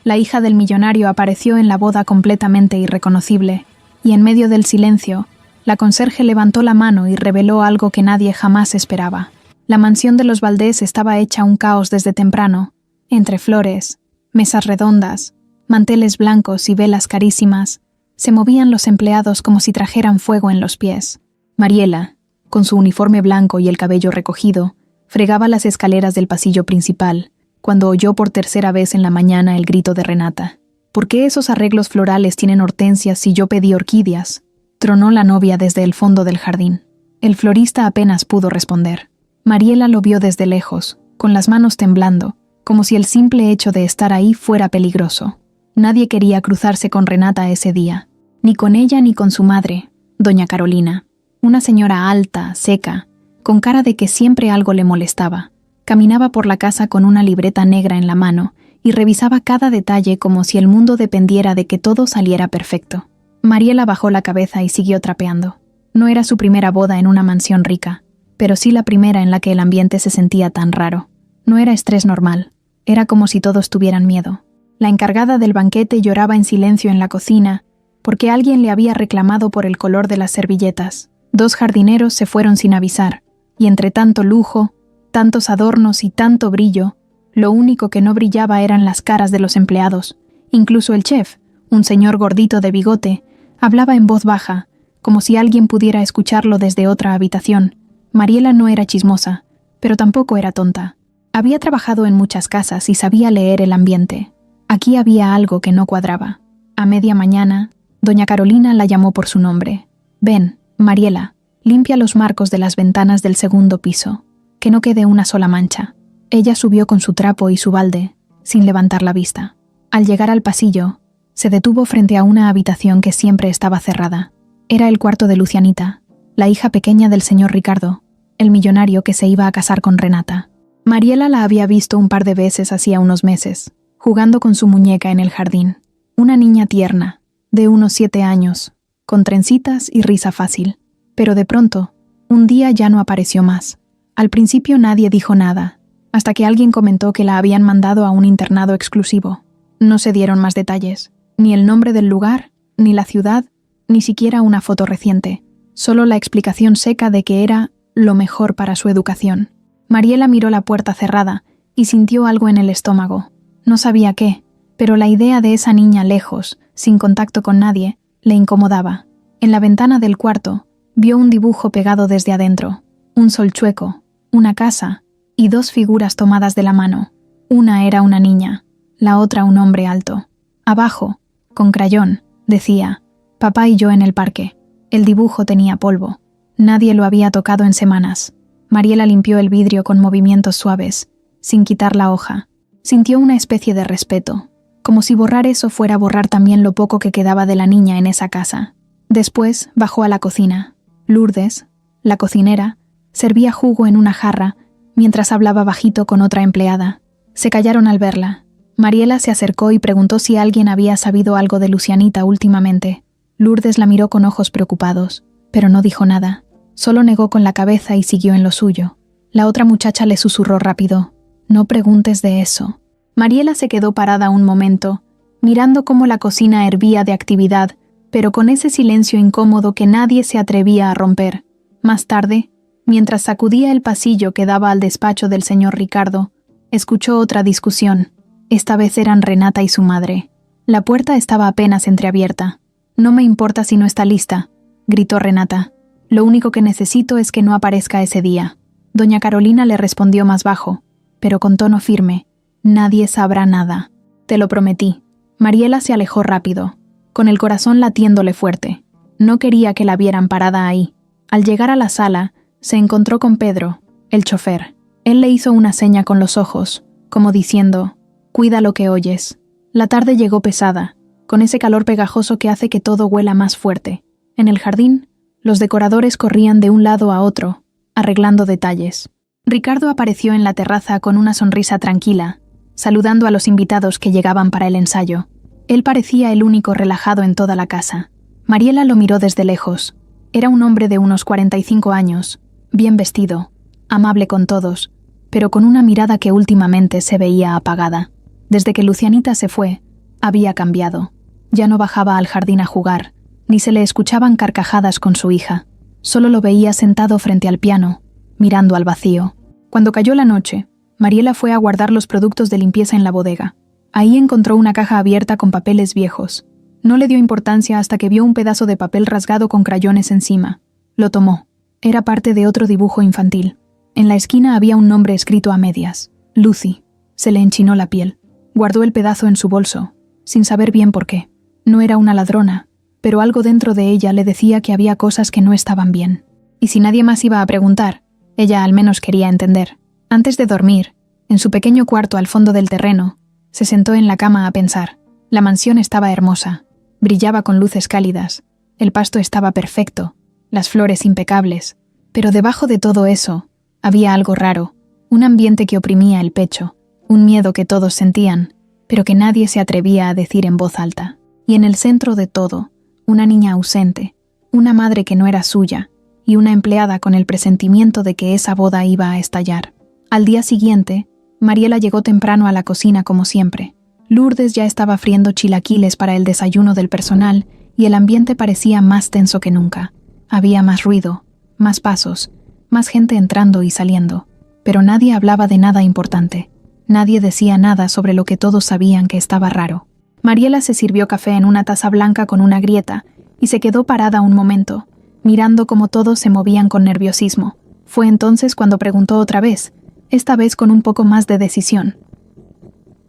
La hija del millonario apareció en la boda completamente irreconocible, y en medio del silencio, la conserje levantó la mano y reveló algo que nadie jamás esperaba. La mansión de los Valdés estaba hecha un caos desde temprano, entre flores, mesas redondas, manteles blancos y velas carísimas. Se movían los empleados como si trajeran fuego en los pies. Mariela, con su uniforme blanco y el cabello recogido, fregaba las escaleras del pasillo principal, cuando oyó por tercera vez en la mañana el grito de Renata. «¿Por qué esos arreglos florales tienen hortensias si yo pedí orquídeas?», tronó la novia desde el fondo del jardín. El florista apenas pudo responder. Mariela lo vio desde lejos, con las manos temblando, como si el simple hecho de estar ahí fuera peligroso. Nadie quería cruzarse con Renata ese día, ni con ella ni con su madre, doña Carolina, una señora alta, seca, con cara de que siempre algo le molestaba. Caminaba por la casa con una libreta negra en la mano y revisaba cada detalle como si el mundo dependiera de que todo saliera perfecto. Mariela bajó la cabeza y siguió trapeando. No era su primera boda en una mansión rica, pero sí la primera en la que el ambiente se sentía tan raro. No era estrés normal, era como si todos tuvieran miedo. La encargada del banquete lloraba en silencio en la cocina porque alguien le había reclamado por el color de las servilletas. 2 jardineros se fueron sin avisar, y entre tanto lujo, tantos adornos y tanto brillo, lo único que no brillaba eran las caras de los empleados. Incluso el chef, un señor gordito de bigote, hablaba en voz baja, como si alguien pudiera escucharlo desde otra habitación. Mariela no era chismosa, pero tampoco era tonta. Había trabajado en muchas casas y sabía leer el ambiente. Aquí había algo que no cuadraba. A media mañana, doña Carolina la llamó por su nombre. «Ven, Mariela, limpia los marcos de las ventanas del segundo piso, que no quede una sola mancha». Ella subió con su trapo y su balde, sin levantar la vista. Al llegar al pasillo, se detuvo frente a una habitación que siempre estaba cerrada. Era el cuarto de Lucianita, la hija pequeña del señor Ricardo, el millonario que se iba a casar con Renata. Mariela la había visto un par de veces hacía unos meses, jugando con su muñeca en el jardín. Una niña tierna, de unos 7 años, con trencitas y risa fácil. Pero de pronto, un día ya no apareció más. Al principio nadie dijo nada, hasta que alguien comentó que la habían mandado a un internado exclusivo. No se dieron más detalles, ni el nombre del lugar, ni la ciudad, ni siquiera una foto reciente, solo la explicación seca de que era lo mejor para su educación. Mariela miró la puerta cerrada y sintió algo en el estómago. No sabía qué, pero la idea de esa niña lejos, sin contacto con nadie, le incomodaba. En la ventana del cuarto, vio un dibujo pegado desde adentro, un sol chueco, una casa y 2 figuras tomadas de la mano. Una era una niña, la otra un hombre alto. Abajo, con crayón, decía: «Papá y yo en el parque». El dibujo tenía polvo. Nadie lo había tocado en semanas. Mariela limpió el vidrio con movimientos suaves, sin quitar la hoja. Sintió una especie de respeto, como si borrar eso fuera borrar también lo poco que quedaba de la niña en esa casa. Después bajó a la cocina. Lourdes, la cocinera, servía jugo en una jarra mientras hablaba bajito con otra empleada. Se callaron al verla. Mariela se acercó y preguntó si alguien había sabido algo de Lucianita últimamente. Lourdes la miró con ojos preocupados, pero no dijo nada. Solo negó con la cabeza y siguió en lo suyo. La otra muchacha le susurró rápido: «No preguntes de eso». Mariela se quedó parada un momento, mirando cómo la cocina hervía de actividad, pero con ese silencio incómodo que nadie se atrevía a romper. Más tarde, mientras sacudía el pasillo que daba al despacho del señor Ricardo, escuchó otra discusión. Esta vez eran Renata y su madre. La puerta estaba apenas entreabierta. «No me importa si no está lista», gritó Renata. «Lo único que necesito es que no aparezca ese día». Doña Carolina le respondió más bajo, pero con tono firme: «Nadie sabrá nada. Te lo prometí». Mariela se alejó rápido, con el corazón latiéndole fuerte. No quería que la vieran parada ahí. Al llegar a la sala, se encontró con Pedro, el chofer. Él le hizo una seña con los ojos, como diciendo: «Cuida lo que oyes». La tarde llegó pesada, con ese calor pegajoso que hace que todo huela más fuerte. En el jardín, los decoradores corrían de un lado a otro, arreglando detalles. Ricardo apareció en la terraza con una sonrisa tranquila, saludando a los invitados que llegaban para el ensayo. Él parecía el único relajado en toda la casa. Mariela lo miró desde lejos. Era un hombre de unos 45 años, bien vestido, amable con todos, pero con una mirada que últimamente se veía apagada. Desde que Lucianita se fue, Había cambiado. Ya no bajaba al jardín a jugar, ni se le escuchaban carcajadas con su hija. Solo lo veía sentado frente al piano, mirando al vacío. Cuando cayó la noche, Mariela fue a guardar los productos de limpieza en la bodega. Ahí encontró una caja abierta con papeles viejos. No le dio importancia hasta que vio un pedazo de papel rasgado con crayones encima. Lo tomó. Era parte de otro dibujo infantil. En la esquina había un nombre escrito a medias. Lucy. Se le enchinó la piel. Guardó el pedazo en su bolso, sin saber bien por qué. No era una ladrona, pero algo dentro de ella le decía que había cosas que no estaban bien. Y si nadie más iba a preguntar, ella al menos quería entender. Antes de dormir, en su pequeño cuarto al fondo del terreno, se sentó en la cama a pensar. La mansión estaba hermosa, brillaba con luces cálidas, el pasto estaba perfecto, las flores impecables, pero debajo de todo eso había algo raro, un ambiente que oprimía el pecho, un miedo que todos sentían, pero que nadie se atrevía a decir en voz alta. Y en el centro de todo, una niña ausente, una madre que no era suya, y una empleada con el presentimiento de que esa boda iba a estallar. Al día siguiente, Mariela llegó temprano a la cocina como siempre. Lourdes ya estaba friendo chilaquiles para el desayuno del personal y el ambiente parecía más tenso que nunca. Había más ruido, más pasos, más gente entrando y saliendo, pero nadie hablaba de nada importante. Nadie decía nada sobre lo que todos sabían que estaba raro. Mariela se sirvió café en una taza blanca con una grieta y se quedó parada un momento, mirando cómo todos se movían con nerviosismo. Fue entonces cuando preguntó otra vez, esta vez con un poco más de decisión.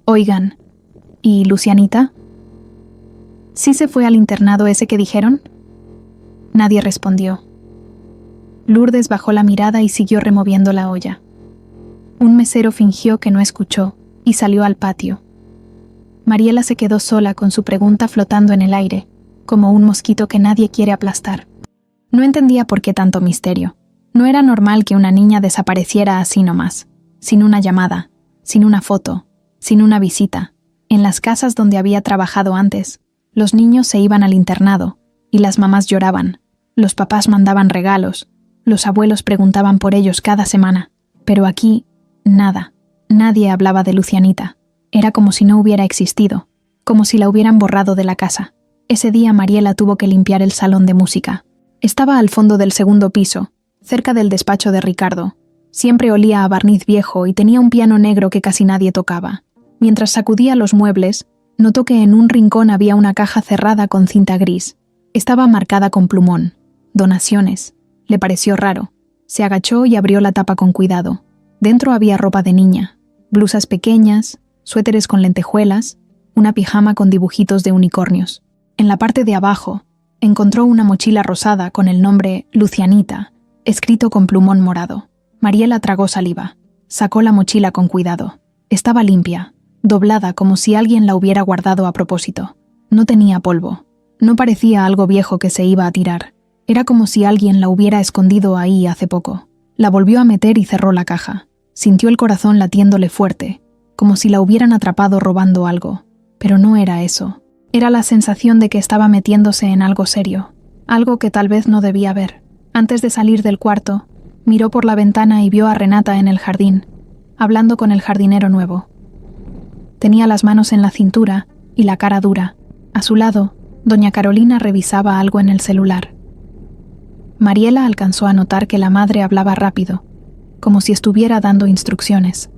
«Oigan, ¿y Lucianita? ¿Sí se fue al internado ese que dijeron?» Nadie respondió. Lourdes bajó la mirada y siguió removiendo la olla. Un mesero fingió que no escuchó y salió al patio. Mariela se quedó sola con su pregunta flotando en el aire, como un mosquito que nadie quiere aplastar. No entendía por qué tanto misterio. No era normal que una niña desapareciera así nomás, sin una llamada, sin una foto, sin una visita. En las casas donde había trabajado antes, los niños se iban al internado y las mamás lloraban, los papás mandaban regalos, los abuelos preguntaban por ellos cada semana, pero aquí, nada, nadie hablaba de Lucianita. Era como si no hubiera existido, como si la hubieran borrado de la casa. Ese día Mariela tuvo que limpiar el salón de música. Estaba al fondo del segundo piso, cerca del despacho de Ricardo. Siempre olía a barniz viejo y tenía un piano negro que casi nadie tocaba. Mientras sacudía los muebles, notó que en un rincón había una caja cerrada con cinta gris. Estaba marcada con plumón. Donaciones. Le pareció raro. Se agachó y abrió la tapa con cuidado. Dentro había ropa de niña, blusas pequeñas, suéteres con lentejuelas, una pijama con dibujitos de unicornios. En la parte de abajo, encontró una mochila rosada con el nombre Lucianita, escrito con plumón morado. Mariela tragó saliva. Sacó la mochila con cuidado. Estaba limpia, doblada como si alguien la hubiera guardado a propósito. No tenía polvo. No parecía algo viejo que se iba a tirar. Era como si alguien la hubiera escondido ahí hace poco. La volvió a meter y cerró la caja. Sintió el corazón latiéndole fuerte, como si la hubieran atrapado robando algo. Pero no era eso. Era la sensación de que estaba metiéndose en algo serio, algo que tal vez no debía ver. Antes de salir del cuarto, miró por la ventana y vio a Renata en el jardín, hablando con el jardinero nuevo. Tenía las manos en la cintura y la cara dura. A su lado, doña Carolina revisaba algo en el celular. Mariela alcanzó a notar que la madre hablaba rápido, como si estuviera dando instrucciones.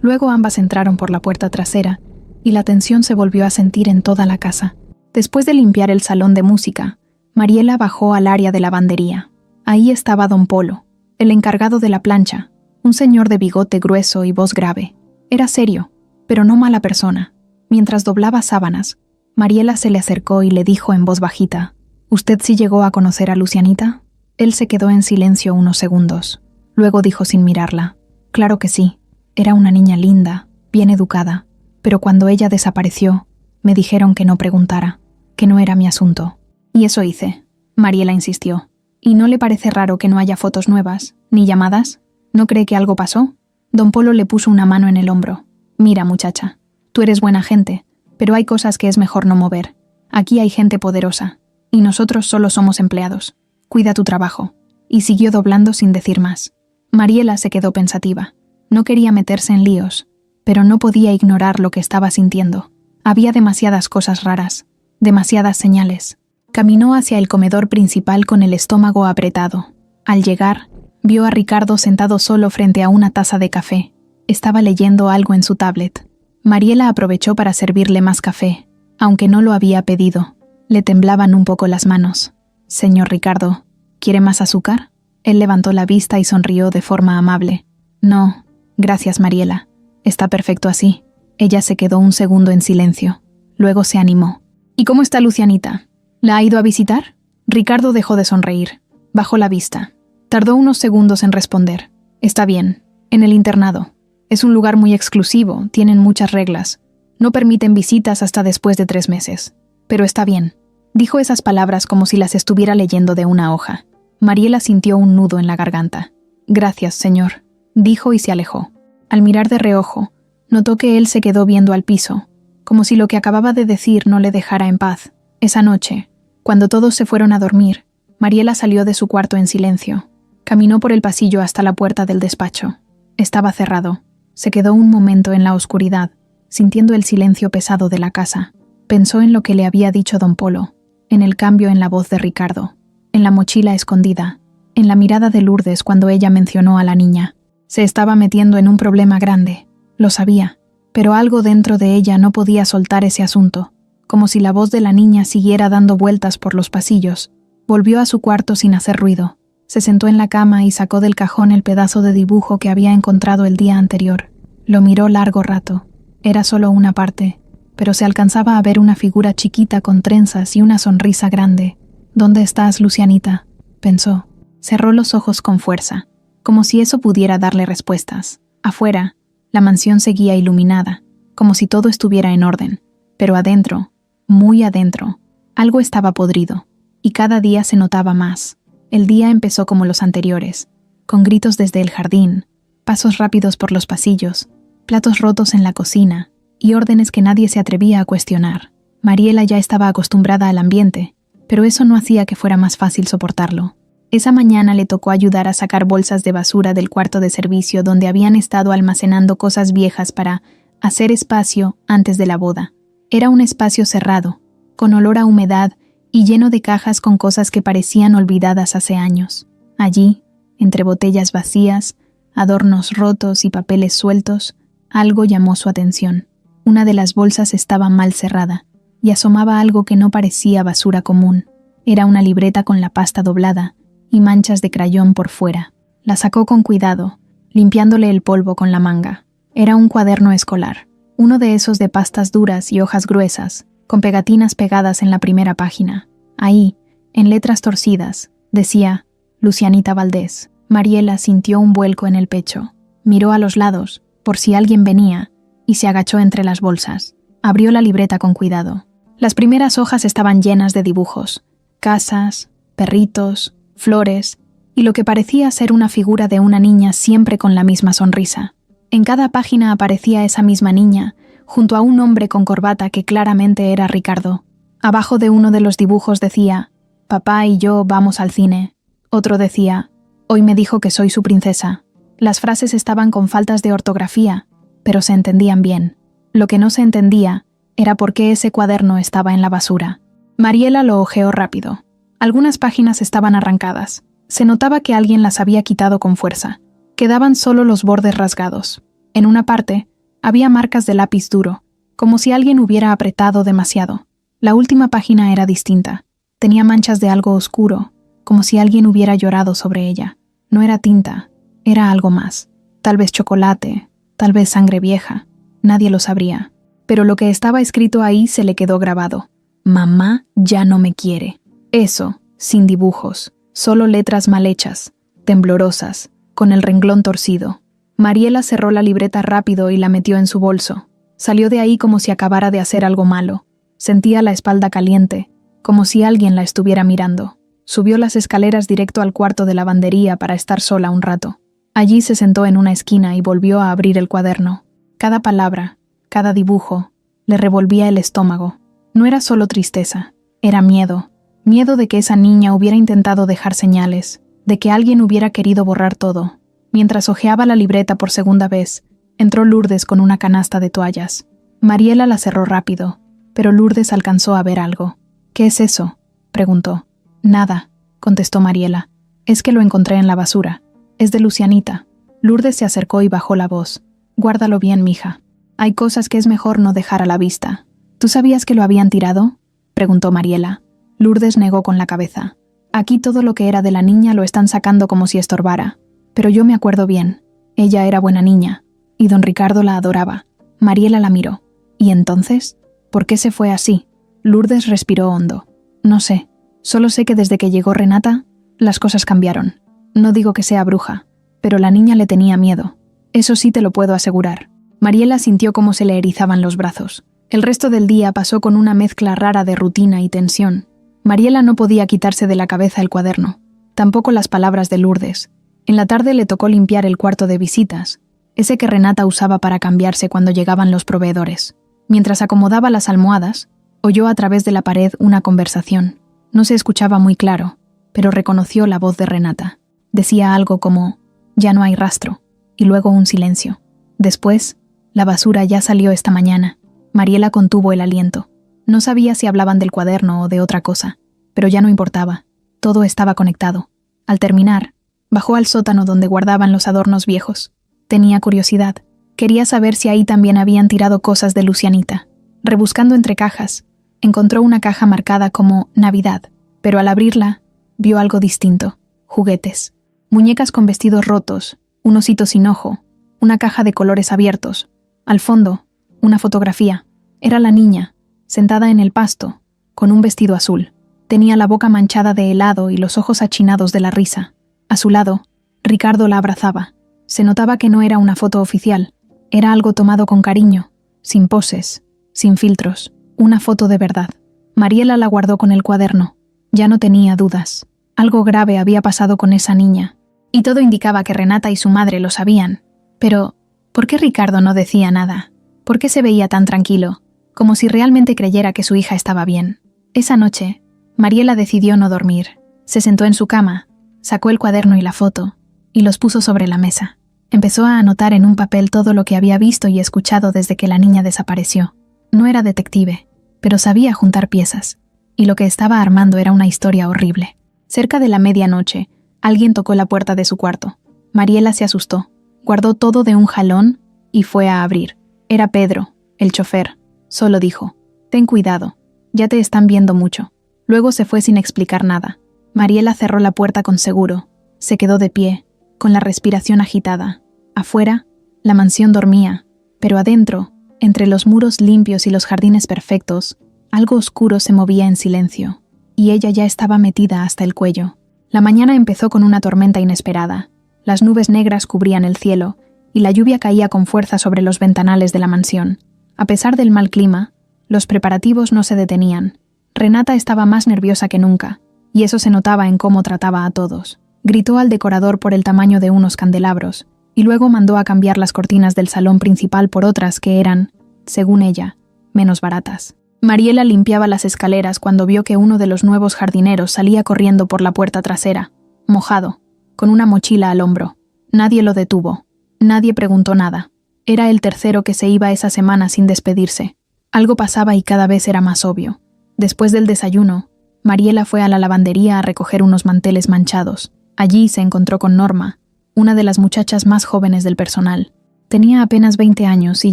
Luego ambas entraron por la puerta trasera y la tensión se volvió a sentir en toda la casa. Después de limpiar el salón de música, Mariela bajó al área de lavandería. Ahí estaba don Polo, el encargado de la plancha, un señor de bigote grueso y voz grave. Era serio, pero no mala persona. Mientras doblaba sábanas, Mariela se le acercó y le dijo en voz bajita: «¿Usted sí llegó a conocer a Lucianita?» Él se quedó en silencio unos segundos. Luego dijo sin mirarla: «Claro que sí. Era una niña linda, bien educada, pero cuando ella desapareció, me dijeron que no preguntara, que no era mi asunto. Y eso hice». Mariela insistió. «¿Y no le parece raro que no haya fotos nuevas, ni llamadas? ¿No cree que algo pasó?» Don Polo le puso una mano en el hombro. «Mira, muchacha, tú eres buena gente, pero hay cosas que es mejor no mover. Aquí hay gente poderosa, y nosotros solo somos empleados. Cuida tu trabajo». Y siguió doblando sin decir más. Mariela se quedó pensativa. No quería meterse en líos, pero no podía ignorar lo que estaba sintiendo. Había demasiadas cosas raras, demasiadas señales. Caminó hacia el comedor principal con el estómago apretado. Al llegar, vio a Ricardo sentado solo frente a una taza de café. Estaba leyendo algo en su tablet. Mariela aprovechó para servirle más café, aunque no lo había pedido. Le temblaban un poco las manos. «Señor Ricardo, ¿quiere más azúcar?» Él levantó la vista y sonrió de forma amable. «No, gracias, Mariela. Está perfecto así». Ella se quedó un segundo en silencio. Luego se animó. «¿Y cómo está Lucianita? ¿La ha ido a visitar?» Ricardo dejó de sonreír. Bajó la vista. Tardó unos segundos en responder. «Está bien, en el internado. Es un lugar muy exclusivo, tienen muchas reglas. No permiten visitas hasta después de 3 meses. Pero está bien». Dijo esas palabras como si las estuviera leyendo de una hoja. Mariela sintió un nudo en la garganta. «Gracias, señor», dijo y se alejó. Al mirar de reojo, notó que él se quedó viendo al piso, como si lo que acababa de decir no le dejara en paz. Esa noche, cuando todos se fueron a dormir, Mariela salió de su cuarto en silencio. Caminó por el pasillo hasta la puerta del despacho. Estaba cerrado. Se quedó un momento en la oscuridad, sintiendo el silencio pesado de la casa. Pensó en lo que le había dicho don Polo, en el cambio en la voz de Ricardo, en la mochila escondida, en la mirada de Lourdes cuando ella mencionó a la niña. Se estaba metiendo en un problema grande. Lo sabía, pero algo dentro de ella no podía soltar ese asunto, como si la voz de la niña siguiera dando vueltas por los pasillos. Volvió a su cuarto sin hacer ruido. Se sentó en la cama y sacó del cajón el pedazo de dibujo que había encontrado el día anterior. Lo miró largo rato. Era solo una parte, pero se alcanzaba a ver una figura chiquita con trenzas y una sonrisa grande. «¿Dónde estás, Lucianita?», pensó. Cerró los ojos con fuerza, como si eso pudiera darle respuestas. Afuera, la mansión seguía iluminada, como si todo estuviera en orden. Pero adentro, muy adentro, algo estaba podrido, y cada día se notaba más. El día empezó como los anteriores, con gritos desde el jardín, pasos rápidos por los pasillos, platos rotos en la cocina, y órdenes que nadie se atrevía a cuestionar. Mariela ya estaba acostumbrada al ambiente, pero eso no hacía que fuera más fácil soportarlo. Esa mañana le tocó ayudar a sacar bolsas de basura del cuarto de servicio donde habían estado almacenando cosas viejas para hacer espacio antes de la boda. Era un espacio cerrado, con olor a humedad y lleno de cajas con cosas que parecían olvidadas hace años. Allí, entre botellas vacías, adornos rotos y papeles sueltos, algo llamó su atención. Una de las bolsas estaba mal cerrada y asomaba algo que no parecía basura común. Era una libreta con la pasta doblada y manchas de crayón por fuera. La sacó con cuidado, limpiándole el polvo con la manga. Era un cuaderno escolar, uno de esos de pastas duras y hojas gruesas, con pegatinas pegadas en la primera página. Ahí, en letras torcidas, decía «Lucianita Valdés». Mariela sintió un vuelco en el pecho. Miró a los lados, por si alguien venía, y se agachó entre las bolsas. Abrió la libreta con cuidado. Las primeras hojas estaban llenas de dibujos, casas, perritos, flores, y lo que parecía ser una figura de una niña siempre con la misma sonrisa. En cada página aparecía esa misma niña, junto a un hombre con corbata que claramente era Ricardo. Abajo de uno de los dibujos decía «Papá y yo vamos al cine». Otro decía «Hoy me dijo que soy su princesa». Las frases estaban con faltas de ortografía, pero se entendían bien. Lo que no se entendía era por qué ese cuaderno estaba en la basura. Mariela lo hojeó rápido. Algunas páginas estaban arrancadas. Se notaba que alguien las había quitado con fuerza. Quedaban solo los bordes rasgados. En una parte, había marcas de lápiz duro, como si alguien hubiera apretado demasiado. La última página era distinta. Tenía manchas de algo oscuro, como si alguien hubiera llorado sobre ella. No era tinta, era algo más. Tal vez chocolate, tal vez sangre vieja. Nadie lo sabría. Pero lo que estaba escrito ahí se le quedó grabado. «Mamá ya no me quiere». Eso, sin dibujos, solo letras mal hechas, temblorosas, con el renglón torcido. Mariela cerró la libreta rápido y la metió en su bolso. Salió de ahí como si acabara de hacer algo malo. Sentía la espalda caliente, como si alguien la estuviera mirando. Subió las escaleras directo al cuarto de lavandería para estar sola un rato. Allí se sentó en una esquina y volvió a abrir el cuaderno. Cada palabra, cada dibujo, le revolvía el estómago. No era solo tristeza, era miedo. Miedo de que esa niña hubiera intentado dejar señales, de que alguien hubiera querido borrar todo. Mientras hojeaba la libreta por segunda vez, entró Lourdes con una canasta de toallas. Mariela la cerró rápido, pero Lourdes alcanzó a ver algo. «¿Qué es eso?», preguntó. «Nada», contestó Mariela. «Es que lo encontré en la basura. Es de Lucianita». Lourdes se acercó y bajó la voz. «Guárdalo bien, mija. Hay cosas que es mejor no dejar a la vista». «¿Tú sabías que lo habían tirado?», preguntó Mariela. Lourdes negó con la cabeza. «Aquí todo lo que era de la niña lo están sacando como si estorbara. Pero yo me acuerdo bien. Ella era buena niña. Y don Ricardo la adoraba». Mariela la miró. «¿Y entonces? ¿Por qué se fue así?». Lourdes respiró hondo. «No sé. Solo sé que desde que llegó Renata, las cosas cambiaron. No digo que sea bruja, pero la niña le tenía miedo. Eso sí te lo puedo asegurar». Mariela sintió cómo se le erizaban los brazos. El resto del día pasó con una mezcla rara de rutina y tensión. Mariela no podía quitarse de la cabeza el cuaderno, tampoco las palabras de Lourdes. En la tarde le tocó limpiar el cuarto de visitas, ese que Renata usaba para cambiarse cuando llegaban los proveedores. Mientras acomodaba las almohadas, oyó a través de la pared una conversación. No se escuchaba muy claro, pero reconoció la voz de Renata. Decía algo como, «Ya no hay rastro», y luego un silencio. Después, «La basura ya salió esta mañana». Mariela contuvo el aliento. No sabía si hablaban del cuaderno o de otra cosa, pero ya no importaba. Todo estaba conectado. Al terminar, bajó al sótano donde guardaban los adornos viejos. Tenía curiosidad. Quería saber si ahí también habían tirado cosas de Lucianita. Rebuscando entre cajas, encontró una caja marcada como Navidad, pero al abrirla, vio algo distinto. Juguetes. Muñecas con vestidos rotos, un osito sin ojo, una caja de colores abiertos. Al fondo, una fotografía. Era la niña, sentada en el pasto, con un vestido azul. Tenía la boca manchada de helado y los ojos achinados de la risa. A su lado, Ricardo la abrazaba. Se notaba que no era una foto oficial. Era algo tomado con cariño, sin poses, sin filtros. Una foto de verdad. Mariela la guardó con el cuaderno. Ya no tenía dudas. Algo grave había pasado con esa niña. Y todo indicaba que Renata y su madre lo sabían. Pero, ¿por qué Ricardo no decía nada? ¿Por qué se veía tan tranquilo? Como si realmente creyera que su hija estaba bien. Esa noche, Mariela decidió no dormir. Se sentó en su cama, sacó el cuaderno y la foto, y los puso sobre la mesa. Empezó a anotar en un papel todo lo que había visto y escuchado desde que la niña desapareció. No era detective, pero sabía juntar piezas, y lo que estaba armando era una historia horrible. Cerca de la medianoche, alguien tocó la puerta de su cuarto. Mariela se asustó, guardó todo de un jalón y fue a abrir. Era Pedro, el chofer. Solo dijo, «Ten cuidado, ya te están viendo mucho». Luego se fue sin explicar nada. Mariela cerró la puerta con seguro. Se quedó de pie, con la respiración agitada. Afuera, la mansión dormía, pero adentro, entre los muros limpios y los jardines perfectos, algo oscuro se movía en silencio, y ella ya estaba metida hasta el cuello. La mañana empezó con una tormenta inesperada. Las nubes negras cubrían el cielo, y la lluvia caía con fuerza sobre los ventanales de la mansión. A pesar del mal clima, los preparativos no se detenían. Renata estaba más nerviosa que nunca, y eso se notaba en cómo trataba a todos. Gritó al decorador por el tamaño de unos candelabros, y luego mandó a cambiar las cortinas del salón principal por otras que eran, según ella, menos baratas. Mariela limpiaba las escaleras cuando vio que uno de los nuevos jardineros salía corriendo por la puerta trasera, mojado, con una mochila al hombro. Nadie lo detuvo. Nadie preguntó nada. Era el tercero que se iba esa semana sin despedirse. Algo pasaba y cada vez era más obvio. Después del desayuno, Mariela fue a la lavandería a recoger unos manteles manchados. Allí se encontró con Norma, una de las muchachas más jóvenes del personal. Tenía apenas 20 años y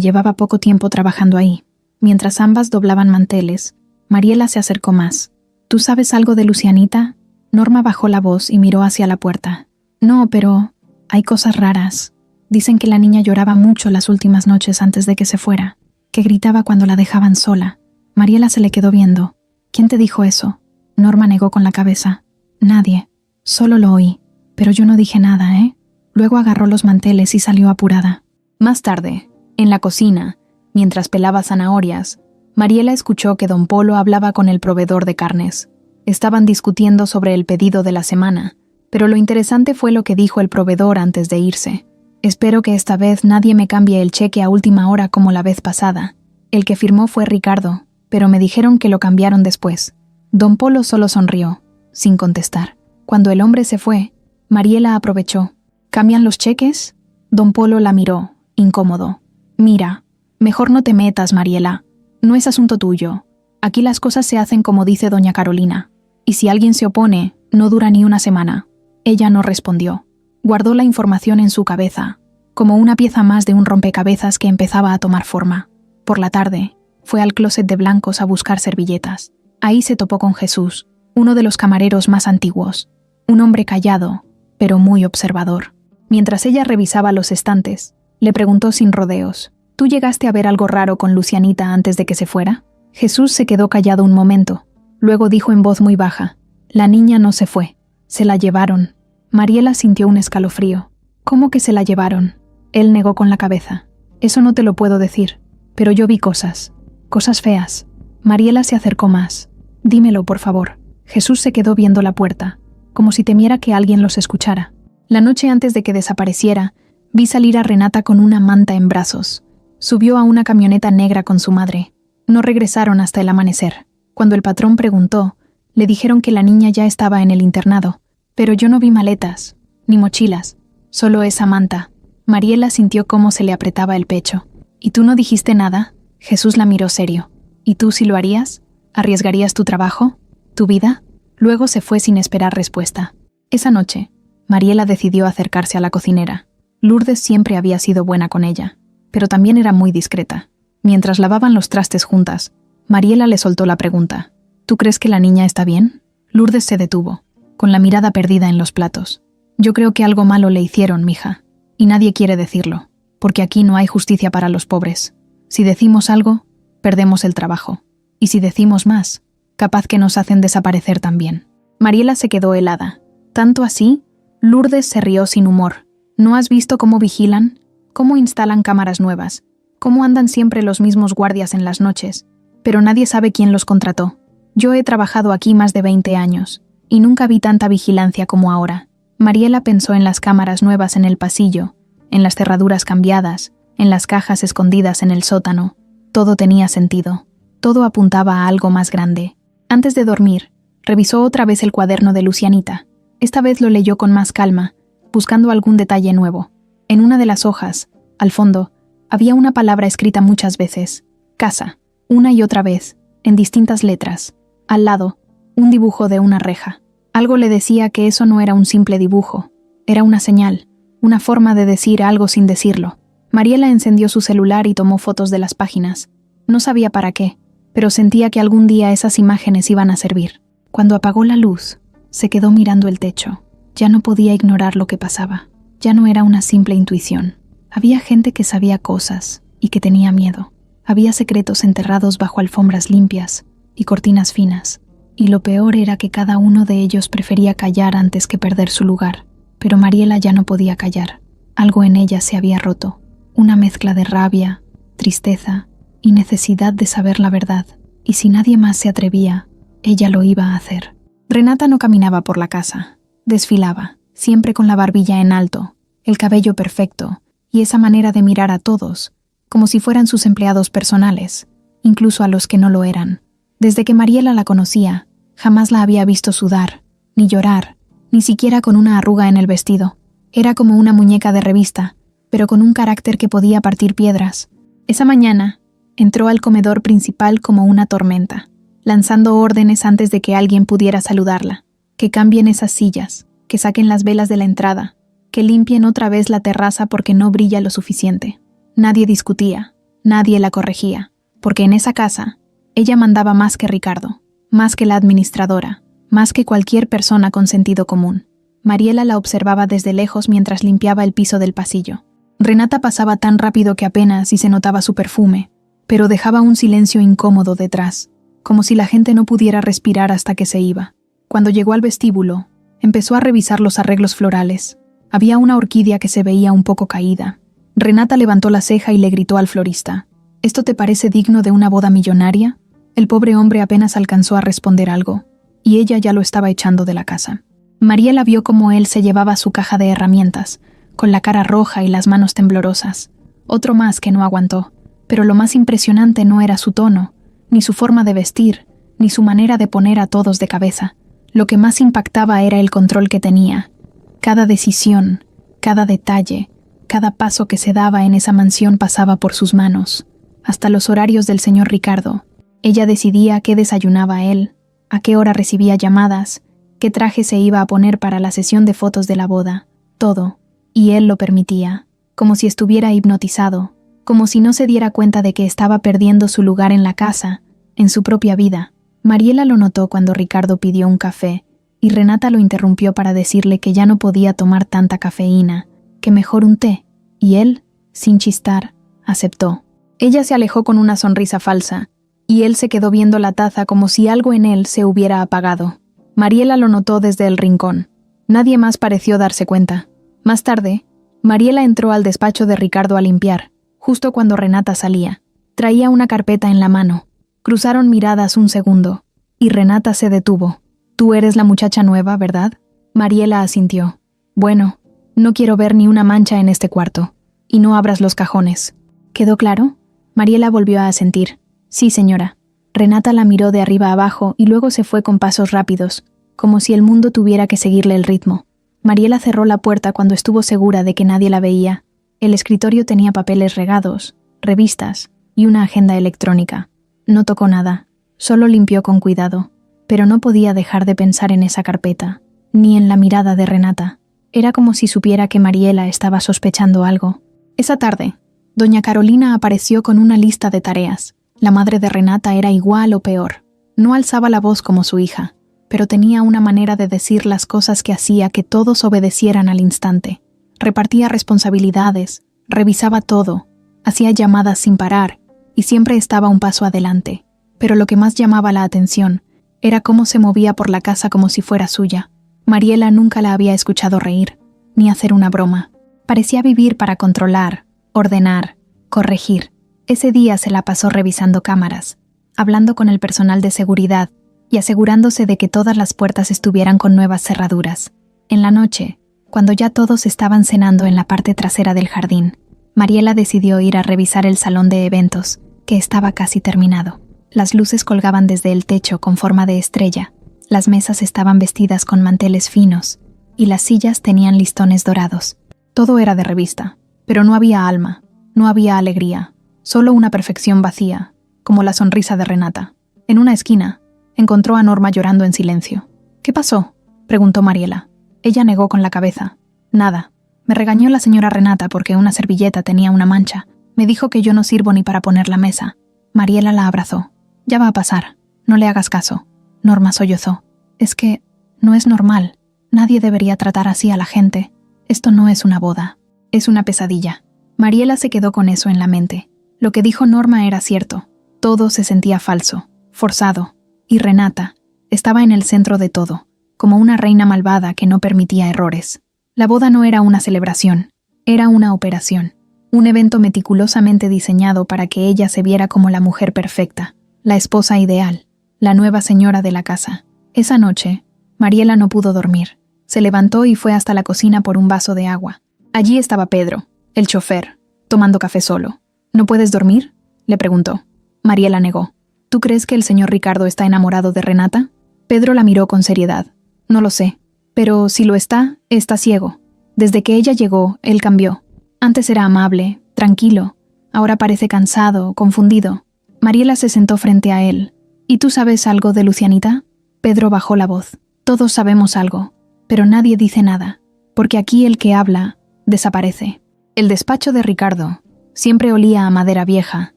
llevaba poco tiempo trabajando ahí. Mientras ambas doblaban manteles, Mariela se acercó más. «¿Tú sabes algo de Lucianita?». Norma bajó la voz y miró hacia la puerta. «No, pero hay cosas raras. Dicen que la niña lloraba mucho las últimas noches antes de que se fuera, que gritaba cuando la dejaban sola». Mariela se le quedó viendo. «¿Quién te dijo eso?». Norma negó con la cabeza. «Nadie. Solo lo oí. Pero yo no dije nada, ¿eh?». Luego agarró los manteles y salió apurada. Más tarde, en la cocina, mientras pelaba zanahorias, Mariela escuchó que don Polo hablaba con el proveedor de carnes. Estaban discutiendo sobre el pedido de la semana, pero lo interesante fue lo que dijo el proveedor antes de irse. «Espero que esta vez nadie me cambie el cheque a última hora como la vez pasada. El que firmó fue Ricardo, pero me dijeron que lo cambiaron después». Don Polo solo sonrió, sin contestar. Cuando el hombre se fue, Mariela aprovechó. «¿Cambian los cheques?». Don Polo la miró, incómodo. «Mira, Mejor no te metas, Mariela. No es asunto tuyo. Aquí las cosas se hacen como dice doña Carolina. Y si alguien se opone, no dura ni una semana. Ella no respondió. Guardó la información en su cabeza, como una pieza más de un rompecabezas que empezaba a tomar forma. Por la tarde, fue al closet de blancos a buscar servilletas. Ahí se topó con Jesús, uno de los camareros más antiguos. Un hombre callado, pero muy observador. Mientras ella revisaba los estantes, le preguntó sin rodeos: ¿Tú llegaste a ver algo raro con Lucianita antes de que se fuera? Jesús se quedó callado un momento. Luego dijo en voz muy baja: La niña no se fue. Se la llevaron. Mariela sintió un escalofrío. ¿Cómo que se la llevaron? Él negó con la cabeza. Eso no te lo puedo decir. Pero yo vi cosas. Cosas feas. Mariela se acercó más. Dímelo, por favor. Jesús se quedó viendo la puerta, como si temiera que alguien los escuchara. La noche antes de que desapareciera, vi salir a Renata con una manta en brazos. Subió a una camioneta negra con su madre. No regresaron hasta el amanecer. Cuando el patrón preguntó, le dijeron que la niña ya estaba en el internado. Pero yo no vi maletas, ni mochilas, solo esa manta. Mariela sintió cómo se le apretaba el pecho. ¿Y tú no dijiste nada? Jesús la miró serio. ¿Y tú si lo harías? ¿Arriesgarías tu trabajo? ¿Tu vida? Luego se fue sin esperar respuesta. Esa noche, Mariela decidió acercarse a la cocinera. Lourdes siempre había sido buena con ella, pero también era muy discreta. Mientras lavaban los trastes juntas, Mariela le soltó la pregunta: ¿Tú crees que la niña está bien? Lourdes se detuvo, con la mirada perdida en los platos. Yo creo que algo malo le hicieron, mija, y nadie quiere decirlo, porque aquí no hay justicia para los pobres. Si decimos algo, perdemos el trabajo, y si decimos más, capaz que nos hacen desaparecer también. Mariela se quedó helada. ¿Tanto así? Lourdes se rió sin humor. ¿No has visto cómo vigilan? ¿Cómo instalan cámaras nuevas? ¿Cómo andan siempre los mismos guardias en las noches? Pero nadie sabe quién los contrató. Yo he trabajado aquí más de 20 años, y nunca vi tanta vigilancia como ahora. Mariela pensó en las cámaras nuevas en el pasillo, en las cerraduras cambiadas, en las cajas escondidas en el sótano. Todo tenía sentido. Todo apuntaba a algo más grande. Antes de dormir, revisó otra vez el cuaderno de Lucianita. Esta vez lo leyó con más calma, buscando algún detalle nuevo. En una de las hojas, al fondo, había una palabra escrita muchas veces: casa, una y otra vez, en distintas letras. Al lado, un dibujo de una reja. Algo le decía que eso no era un simple dibujo, era una señal, una forma de decir algo sin decirlo. Mariela encendió su celular y tomó fotos de las páginas. No sabía para qué, pero sentía que algún día esas imágenes iban a servir. Cuando apagó la luz, se quedó mirando el techo. Ya no podía ignorar lo que pasaba. Ya no era una simple intuición. Había gente que sabía cosas y que tenía miedo. Había secretos enterrados bajo alfombras limpias y cortinas finas. Y lo peor era que cada uno de ellos prefería callar antes que perder su lugar. Pero Mariela ya no podía callar. Algo en ella se había roto. Una mezcla de rabia, tristeza y necesidad de saber la verdad. Y si nadie más se atrevía, ella lo iba a hacer. Renata no caminaba por la casa. Desfilaba, siempre con la barbilla en alto, el cabello perfecto y esa manera de mirar a todos, como si fueran sus empleados personales, incluso a los que no lo eran. Desde que Mariela la conocía, jamás la había visto sudar, ni llorar, ni siquiera con una arruga en el vestido. Era como una muñeca de revista, pero con un carácter que podía partir piedras. Esa mañana, entró al comedor principal como una tormenta, lanzando órdenes antes de que alguien pudiera saludarla. Que cambien esas sillas, que saquen las velas de la entrada, que limpien otra vez la terraza porque no brilla lo suficiente. Nadie discutía, nadie la corregía, porque en esa casa, ella mandaba más que Ricardo, más que la administradora, más que cualquier persona con sentido común. Mariela la observaba desde lejos mientras limpiaba el piso del pasillo. Renata pasaba tan rápido que apenas si se notaba su perfume, pero dejaba un silencio incómodo detrás, como si la gente no pudiera respirar hasta que se iba. Cuando llegó al vestíbulo, empezó a revisar los arreglos florales. Había una orquídea que se veía un poco caída. Renata levantó la ceja y le gritó al florista: ¿Esto te parece digno de una boda millonaria? El pobre hombre apenas alcanzó a responder algo, y ella ya lo estaba echando de la casa. Mariela vio cómo él se llevaba su caja de herramientas, con la cara roja y las manos temblorosas. Otro más que no aguantó, pero lo más impresionante no era su tono, ni su forma de vestir, ni su manera de poner a todos de cabeza. Lo que más impactaba era el control que tenía. Cada decisión, cada detalle, cada paso que se daba en esa mansión pasaba por sus manos. hasta los horarios del señor Ricardo. Ella decidía qué desayunaba él, a qué hora recibía llamadas, qué traje se iba a poner para la sesión de fotos de la boda, todo, y él lo permitía, como si estuviera hipnotizado, como si no se diera cuenta de que estaba perdiendo su lugar en la casa, en su propia vida. Mariela lo notó cuando Ricardo pidió un café, y Renata lo interrumpió para decirle que ya no podía tomar tanta cafeína, que mejor un té, y él, sin chistar, aceptó. Ella se alejó con una sonrisa falsa, y él se quedó viendo la taza como si algo en él se hubiera apagado. Mariela lo notó desde el rincón. Nadie más pareció darse cuenta. Más tarde, Mariela entró al despacho de Ricardo a limpiar, justo cuando Renata salía. Traía una carpeta en la mano. Cruzaron miradas un segundo, y Renata se detuvo. «Tú eres la muchacha nueva, ¿verdad?» Mariela asintió. «Bueno, no quiero ver ni una mancha en este cuarto. Y no abras los cajones». ¿Quedó claro? Mariela volvió a asentir. «Sí, señora». Renata la miró de arriba abajo y luego se fue con pasos rápidos, como si el mundo tuviera que seguirle el ritmo. Mariela cerró la puerta cuando estuvo segura de que nadie la veía. El escritorio tenía papeles regados, revistas y una agenda electrónica. No tocó nada, solo limpió con cuidado, pero no podía dejar de pensar en esa carpeta, ni en la mirada de Renata. Era como si supiera que Mariela estaba sospechando algo. Esa tarde, doña Carolina apareció con una lista de tareas. La madre de Renata era igual o peor. No alzaba la voz como su hija, pero tenía una manera de decir las cosas que hacía que todos obedecieran al instante. Repartía responsabilidades, revisaba todo, hacía llamadas sin parar, y siempre estaba un paso adelante. Pero lo que más llamaba la atención era cómo se movía por la casa como si fuera suya. Mariela nunca la había escuchado reír, ni hacer una broma. Parecía vivir para controlar, ordenar, corregir. Ese día se la pasó revisando cámaras, hablando con el personal de seguridad y asegurándose de que todas las puertas estuvieran con nuevas cerraduras. En la noche, cuando ya todos estaban cenando en la parte trasera del jardín, Mariela decidió ir a revisar el salón de eventos, que estaba casi terminado. Las luces colgaban desde el techo con forma de estrella, las mesas estaban vestidas con manteles finos, y las sillas tenían listones dorados. Todo era de revista, pero no había alma, no había alegría, solo una perfección vacía, como la sonrisa de Renata. En una esquina, encontró a Norma llorando en silencio. «¿Qué pasó?», preguntó Mariela. Ella negó con la cabeza. «Nada. Me regañó la señora Renata porque una servilleta tenía una mancha. Me dijo que yo no sirvo ni para poner la mesa». Mariela la abrazó. «Ya va a pasar. No le hagas caso». Norma sollozó. «Es que no es normal. Nadie debería tratar así a la gente. Esto no es una boda. Es una pesadilla». Mariela se quedó con eso en la mente. Lo que dijo Norma era cierto. Todo se sentía falso, forzado. Y Renata estaba en el centro de todo, como una reina malvada que no permitía errores. La boda no era una celebración, era una operación. Un evento meticulosamente diseñado para que ella se viera como la mujer perfecta, la esposa ideal, la nueva señora de la casa. Esa noche, Mariela no pudo dormir. Se levantó y fue hasta la cocina por un vaso de agua. Allí estaba Pedro, el chofer, tomando café solo. «¿No puedes dormir?», le preguntó. Mariela negó. «¿Tú crees que el señor Ricardo está enamorado de Renata?». Pedro la miró con seriedad. «No lo sé, pero si lo está, está ciego. Desde que ella llegó, él cambió. Antes era amable, tranquilo. Ahora parece cansado, confundido». Mariela se sentó frente a él. «¿Y tú sabes algo de Lucianita?». Pedro bajó la voz. «Todos sabemos algo, pero nadie dice nada, porque aquí el que habla desaparece». El despacho de Ricardo siempre olía a madera vieja,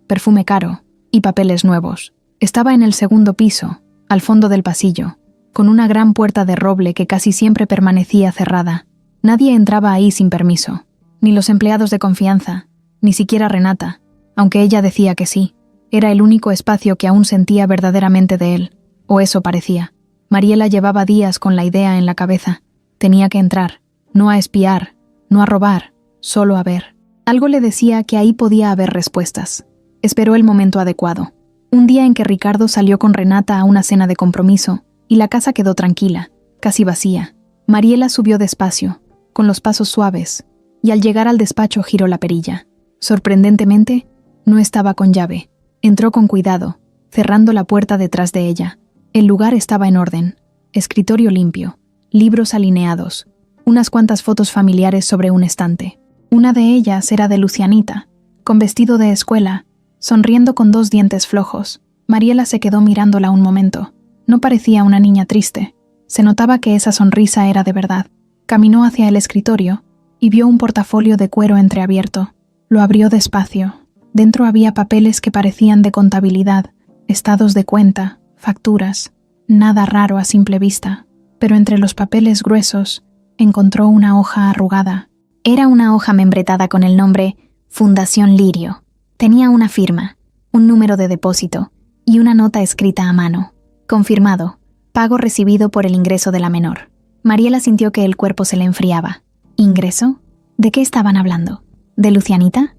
perfume caro y papeles nuevos. Estaba en el segundo piso, al fondo del pasillo, con una gran puerta de roble que casi siempre permanecía cerrada. Nadie entraba ahí sin permiso, ni los empleados de confianza, ni siquiera Renata, aunque ella decía que sí. Era el único espacio que aún sentía verdaderamente de él, o eso parecía. Mariela llevaba días con la idea en la cabeza. Tenía que entrar, no a espiar, no a robar, solo a ver. Algo le decía que ahí podía haber respuestas. Esperó el momento adecuado. Un día en que Ricardo salió con Renata a una cena de compromiso, y la casa quedó tranquila, casi vacía. Mariela subió despacio, con los pasos suaves, y al llegar al despacho giró la perilla. Sorprendentemente, no estaba con llave. Entró con cuidado, cerrando la puerta detrás de ella. El lugar estaba en orden, escritorio limpio, libros alineados, unas cuantas fotos familiares sobre un estante. Una de ellas era de Lucianita, con vestido de escuela, sonriendo con 2 dientes flojos. Mariela se quedó mirándola un momento. No parecía una niña triste. Se notaba que esa sonrisa era de verdad. Caminó hacia el escritorio y vio un portafolio de cuero entreabierto. Lo abrió despacio. Dentro había papeles que parecían de contabilidad, estados de cuenta, facturas. Nada raro a simple vista. Pero entre los papeles gruesos encontró una hoja arrugada. Era una hoja membretada con el nombre Fundación Lirio. Tenía una firma, un número de depósito y una nota escrita a mano. Confirmado. Pago recibido por el ingreso de la menor. Mariela sintió que el cuerpo se le enfriaba. ¿Ingreso? ¿De qué estaban hablando? ¿De Lucianita?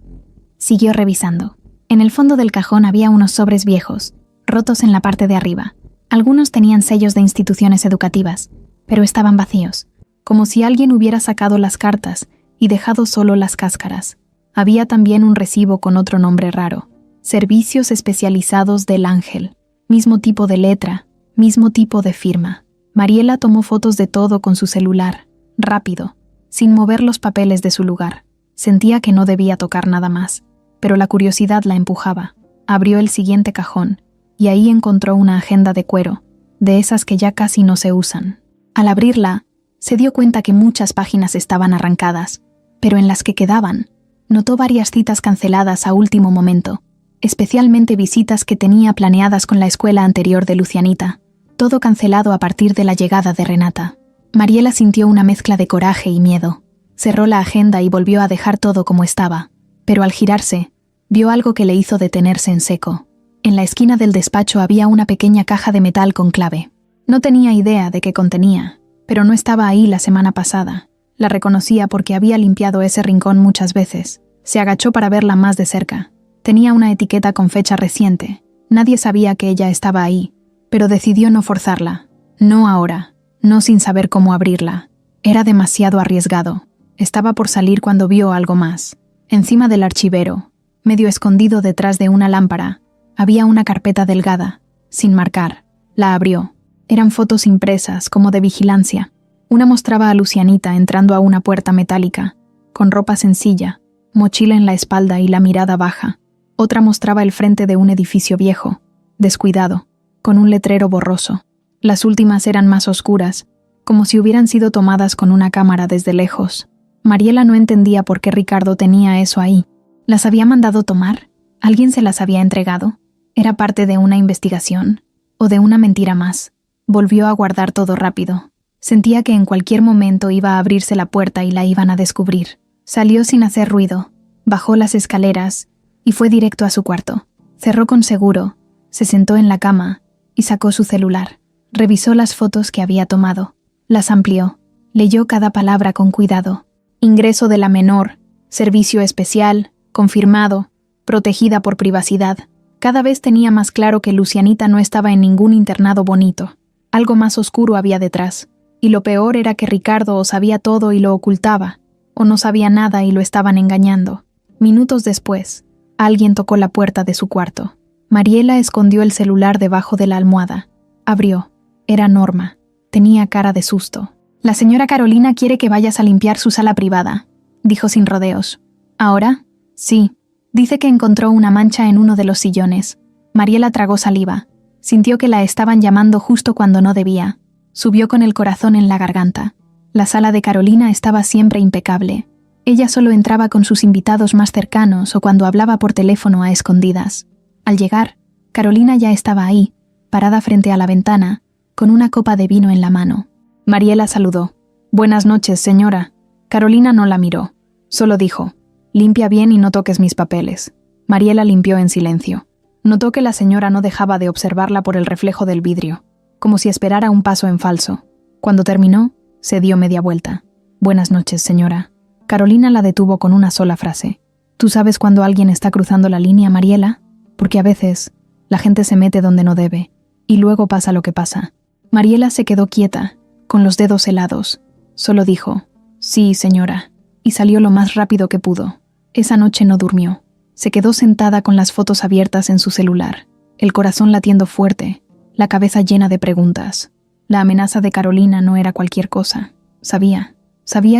Siguió revisando. En el fondo del cajón había unos sobres viejos, rotos en la parte de arriba. Algunos tenían sellos de instituciones educativas, pero estaban vacíos, como si alguien hubiera sacado las cartas y dejado solo las cáscaras. Había también un recibo con otro nombre raro. Servicios especializados del Ángel. Mismo tipo de letra, mismo tipo de firma. Mariela tomó fotos de todo con su celular, rápido, sin mover los papeles de su lugar. Sentía que no debía tocar nada más, pero la curiosidad la empujaba. Abrió el siguiente cajón, y ahí encontró una agenda de cuero, de esas que ya casi no se usan. Al abrirla, se dio cuenta que muchas páginas estaban arrancadas, pero en las que quedaban, notó varias citas canceladas a último momento, especialmente visitas que tenía planeadas con la escuela anterior de Lucianita. Todo cancelado a partir de la llegada de Renata. Mariela sintió una mezcla de coraje y miedo. Cerró la agenda y volvió a dejar todo como estaba, pero al girarse, vio algo que le hizo detenerse en seco. En la esquina del despacho había una pequeña caja de metal con clave. No tenía idea de qué contenía, pero no estaba ahí la semana pasada. La reconocía porque había limpiado ese rincón muchas veces. Se agachó para verla más de cerca. Tenía una etiqueta con fecha reciente. Nadie sabía que ella estaba ahí, pero decidió no forzarla. No ahora, no sin saber cómo abrirla. Era demasiado arriesgado. Estaba por salir cuando vio algo más. Encima del archivero, medio escondido detrás de una lámpara, había una carpeta delgada, sin marcar. La abrió. Eran fotos impresas, como de vigilancia. Una mostraba a Lucianita entrando a una puerta metálica, con ropa sencilla, mochila en la espalda y la mirada baja. Otra mostraba el frente de un edificio viejo, descuidado, con un letrero borroso. Las últimas eran más oscuras, como si hubieran sido tomadas con una cámara desde lejos. Mariela no entendía por qué Ricardo tenía eso ahí. ¿Las había mandado tomar? ¿Alguien se las había entregado? ¿Era parte de una investigación? ¿O de una mentira más? Volvió a guardar todo rápido. Sentía que en cualquier momento iba a abrirse la puerta y la iban a descubrir. Salió sin hacer ruido, bajó las escaleras y fue directo a su cuarto. Cerró con seguro, se sentó en la cama y sacó su celular. Revisó las fotos que había tomado. Las amplió. Leyó cada palabra con cuidado. Ingreso de la menor, servicio especial, confirmado, protegida por privacidad. Cada vez tenía más claro que Lucianita no estaba en ningún internado bonito. Algo más oscuro había detrás. Y lo peor era que Ricardo o sabía todo y lo ocultaba, o no sabía nada y lo estaban engañando. Minutos después, alguien tocó la puerta de su cuarto. Mariela escondió el celular debajo de la almohada. Abrió. Era Norma. Tenía cara de susto. «La señora Carolina quiere que vayas a limpiar su sala privada», dijo sin rodeos. «¿Ahora?» «Sí. Dice que encontró una mancha en uno de los sillones». Mariela tragó saliva. Sintió que la estaban llamando justo cuando no debía. Subió con el corazón en la garganta. La sala de Carolina estaba siempre impecable. Ella solo entraba con sus invitados más cercanos o cuando hablaba por teléfono a escondidas. Al llegar, Carolina ya estaba ahí, parada frente a la ventana, con una copa de vino en la mano. Mariela saludó. «Buenas noches, señora». Carolina no la miró. Solo dijo: «Limpia bien y no toques mis papeles». Mariela limpió en silencio. Notó que la señora no dejaba de observarla por el reflejo del vidrio, como si esperara un paso en falso. Cuando terminó, se dio media vuelta. «Buenas noches, señora». Carolina la detuvo con una sola frase. «¿Tú sabes cuando alguien está cruzando la línea, Mariela? Porque a veces la gente se mete donde no debe, y luego pasa lo que pasa». Mariela se quedó quieta, con los dedos helados. Solo dijo: «Sí, señora», y salió lo más rápido que pudo. Esa noche no durmió. Se quedó sentada con las fotos abiertas en su celular, el corazón latiendo fuerte, la cabeza llena de preguntas. La amenaza de Carolina no era cualquier cosa. Sabía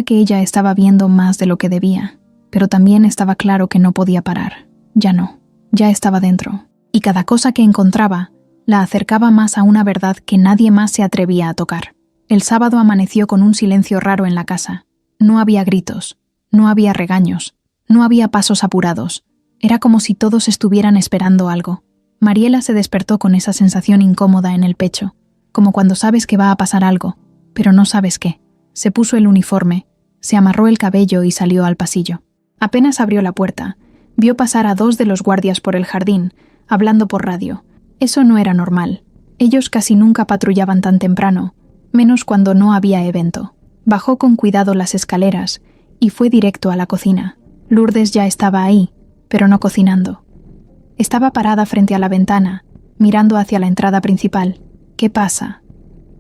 que ella estaba viendo más de lo que debía, pero también estaba claro que no podía parar. Ya no. ya estaba dentro, y cada cosa que encontraba la acercaba más a una verdad que nadie más se atrevía a tocar. El sábado amaneció con un silencio raro en la casa. No había gritos, no había regaños, no había pasos apurados. Era como si todos estuvieran esperando algo. Mariela se despertó con esa sensación incómoda en el pecho, como cuando sabes que va a pasar algo, pero no sabes qué. Se puso el uniforme, se amarró el cabello y salió al pasillo. Apenas abrió la puerta, vio pasar a 2 de los guardias por el jardín, hablando por radio. Eso no era normal. Ellos casi nunca patrullaban tan temprano, menos cuando no había evento. Bajó con cuidado las escaleras y fue directo a la cocina. Lourdes ya estaba ahí, pero no cocinando. Estaba parada frente a la ventana, mirando hacia la entrada principal. «¿Qué pasa?»,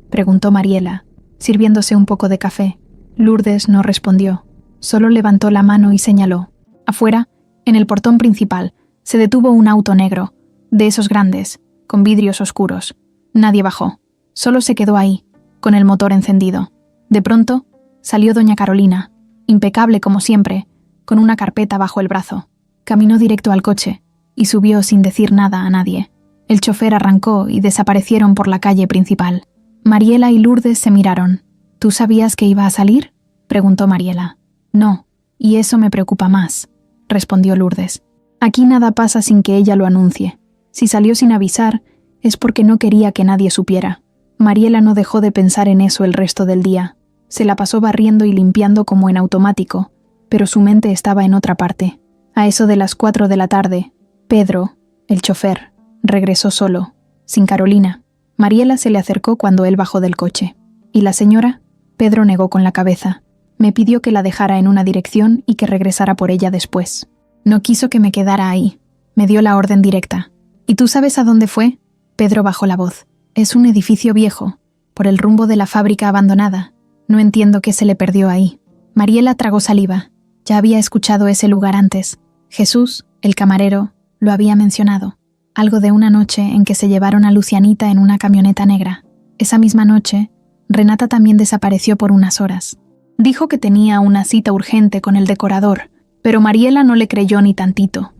preguntó Mariela, sirviéndose un poco de café. Lourdes no respondió, solo levantó la mano y señaló. Afuera, en el portón principal, se detuvo un auto negro, de esos grandes, con vidrios oscuros. Nadie bajó, solo se quedó ahí, con el motor encendido. De pronto, salió doña Carolina, impecable como siempre, con una carpeta bajo el brazo. Caminó directo al coche y subió sin decir nada a nadie. El chofer arrancó y desaparecieron por la calle principal. Mariela y Lourdes se miraron. «¿Tú sabías que iba a salir?», preguntó Mariela. «No, y eso me preocupa más», respondió Lourdes. «Aquí nada pasa sin que ella lo anuncie. Si salió sin avisar, es porque no quería que nadie supiera». Mariela no dejó de pensar en eso el resto del día. Se la pasó barriendo y limpiando como en automático, pero su mente estaba en otra parte. A eso de las 4 de la tarde, Pedro, el chofer, regresó solo, sin Carolina. Mariela se le acercó cuando él bajó del coche. «¿Y la señora?». Pedro negó con la cabeza. «Me pidió que la dejara en una dirección y que regresara por ella después. No quiso que me quedara ahí. Me dio la orden directa». «¿Y tú sabes a dónde fue?». Pedro bajó la voz. «Es un edificio viejo, por el rumbo de la fábrica abandonada. No entiendo qué se le perdió ahí». Mariela tragó saliva. Ya había escuchado ese lugar antes. Jesús, el camarero, lo había mencionado. Algo de una noche en que se llevaron a Lucianita en una camioneta negra. Esa misma noche, Renata también desapareció por unas horas. Dijo que tenía una cita urgente con el decorador, pero Mariela no le creyó ni tantito.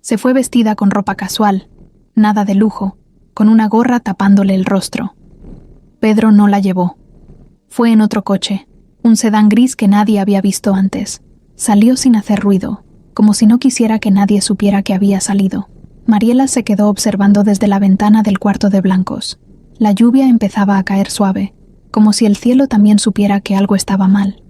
Se fue vestida con ropa casual, nada de lujo, con una gorra tapándole el rostro. Pedro no la llevó. Fue en otro coche, un sedán gris que nadie había visto antes. Salió sin hacer ruido, como si no quisiera que nadie supiera que había salido. Mariela se quedó observando desde la ventana del cuarto de blancos. La lluvia empezaba a caer suave, como si el cielo también supiera que algo estaba mal.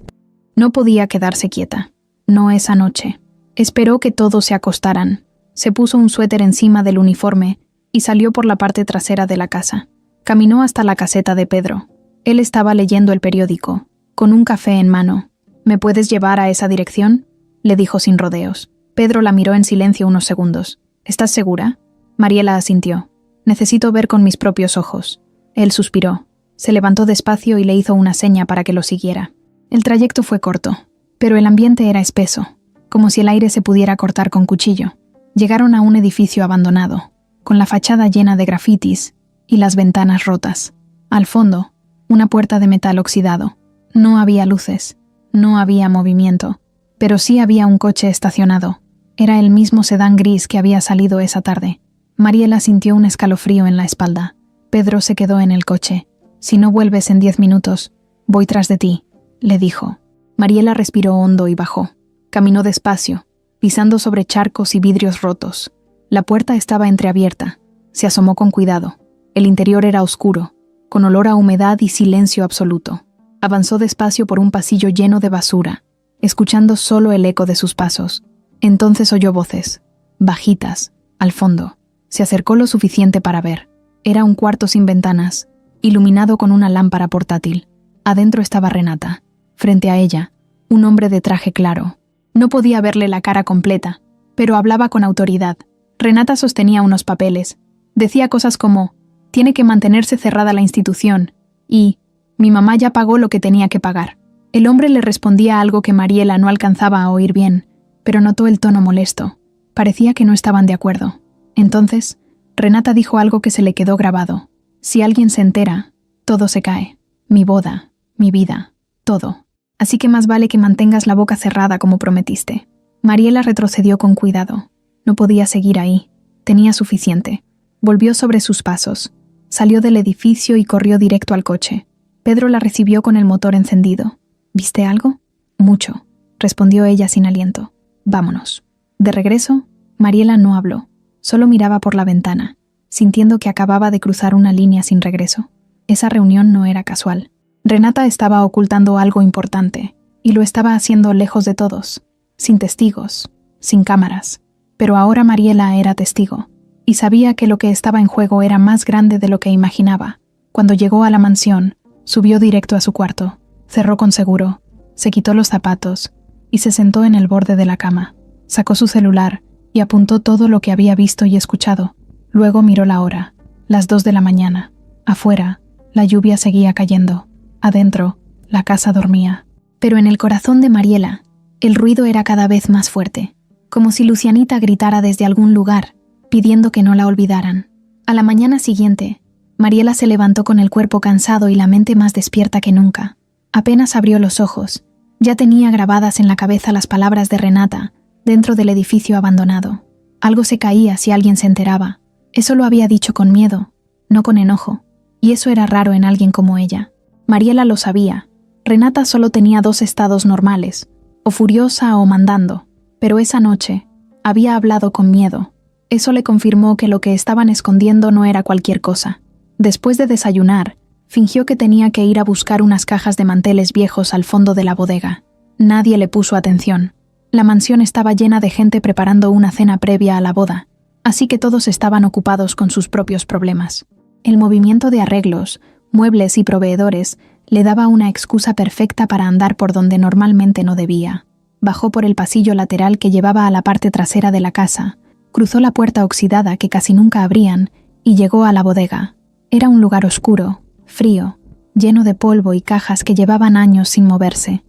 No podía quedarse quieta. No esa noche. Esperó que todos se acostaran. Se puso un suéter encima del uniforme y salió por la parte trasera de la casa. Caminó hasta la caseta de Pedro. Él estaba leyendo el periódico, con un café en mano. «¿Me puedes llevar a esa dirección?», le dijo sin rodeos. Pedro la miró en silencio unos segundos. «¿Estás segura?». Mariela asintió. «Necesito ver con mis propios ojos». Él suspiró. Se levantó despacio y le hizo una seña para que lo siguiera. El trayecto fue corto, pero el ambiente era espeso, como si el aire se pudiera cortar con cuchillo. Llegaron a un edificio abandonado, con la fachada llena de grafitis y las ventanas rotas. Al fondo, una puerta de metal oxidado. No había luces, no había movimiento, pero sí había un coche estacionado. Era el mismo sedán gris que había salido esa tarde. Mariela sintió un escalofrío en la espalda. Pedro se quedó en el coche. «Si no vuelves en 10 minutos, voy tras de ti», le dijo. Mariela respiró hondo y bajó. Caminó despacio, pisando sobre charcos y vidrios rotos. La puerta estaba entreabierta. Se asomó con cuidado. El interior era oscuro, con olor a humedad y silencio absoluto. Avanzó despacio por un pasillo lleno de basura, escuchando solo el eco de sus pasos. Entonces oyó voces, bajitas, al fondo. Se acercó lo suficiente para ver. Era un cuarto sin ventanas, iluminado con una lámpara portátil. Adentro estaba Renata. Frente a ella, un hombre de traje claro. No podía verle la cara completa, pero hablaba con autoridad. Renata sostenía unos papeles. Decía cosas como: «Tiene que mantenerse cerrada la institución» y «Mi mamá ya pagó lo que tenía que pagar». El hombre le respondía algo que Mariela no alcanzaba a oír bien, pero notó el tono molesto. Parecía que no estaban de acuerdo. Entonces, Renata dijo algo que se le quedó grabado. «Si alguien se entera, todo se cae. Mi boda, mi vida, todo. Así que más vale que mantengas la boca cerrada como prometiste». Mariela retrocedió con cuidado. No podía seguir ahí. Tenía suficiente. Volvió sobre sus pasos. Salió del edificio y corrió directo al coche. Pedro la recibió con el motor encendido. ¿Viste algo? Mucho, respondió ella sin aliento. Vámonos. De regreso, Mariela no habló. Solo miraba por la ventana, sintiendo que acababa de cruzar una línea sin regreso. Esa reunión no era casual. Renata estaba ocultando algo importante, y lo estaba haciendo lejos de todos, sin testigos, sin cámaras. Pero ahora Mariela era testigo, y sabía que lo que estaba en juego era más grande de lo que imaginaba. Cuando llegó a la mansión, subió directo a su cuarto, cerró con seguro, se quitó los zapatos y se sentó en el borde de la cama. Sacó su celular y apuntó todo lo que había visto y escuchado. Luego miró la hora, las 2 de la mañana. Afuera, la lluvia seguía cayendo. Adentro, la casa dormía. Pero en el corazón de Mariela, el ruido era cada vez más fuerte, como si Lucianita gritara desde algún lugar, pidiendo que no la olvidaran. A la mañana siguiente, Mariela se levantó con el cuerpo cansado y la mente más despierta que nunca. Apenas abrió los ojos, ya tenía grabadas en la cabeza las palabras de Renata, dentro del edificio abandonado. Algo se caía si alguien se enteraba. Eso lo había dicho con miedo, no con enojo, y eso era raro en alguien como ella. Mariela lo sabía. Renata solo tenía 2 estados normales, o furiosa o mandando, pero esa noche había hablado con miedo. Eso le confirmó que lo que estaban escondiendo no era cualquier cosa. Después de desayunar, fingió que tenía que ir a buscar unas cajas de manteles viejos al fondo de la bodega. Nadie le puso atención. La mansión estaba llena de gente preparando una cena previa a la boda, así que todos estaban ocupados con sus propios problemas. El movimiento de arreglos, muebles y proveedores le daba una excusa perfecta para andar por donde normalmente no debía. Bajó por el pasillo lateral que llevaba a la parte trasera de la casa, cruzó la puerta oxidada que casi nunca abrían y llegó a la bodega. Era un lugar oscuro, frío, lleno de polvo y cajas que llevaban años sin moverse.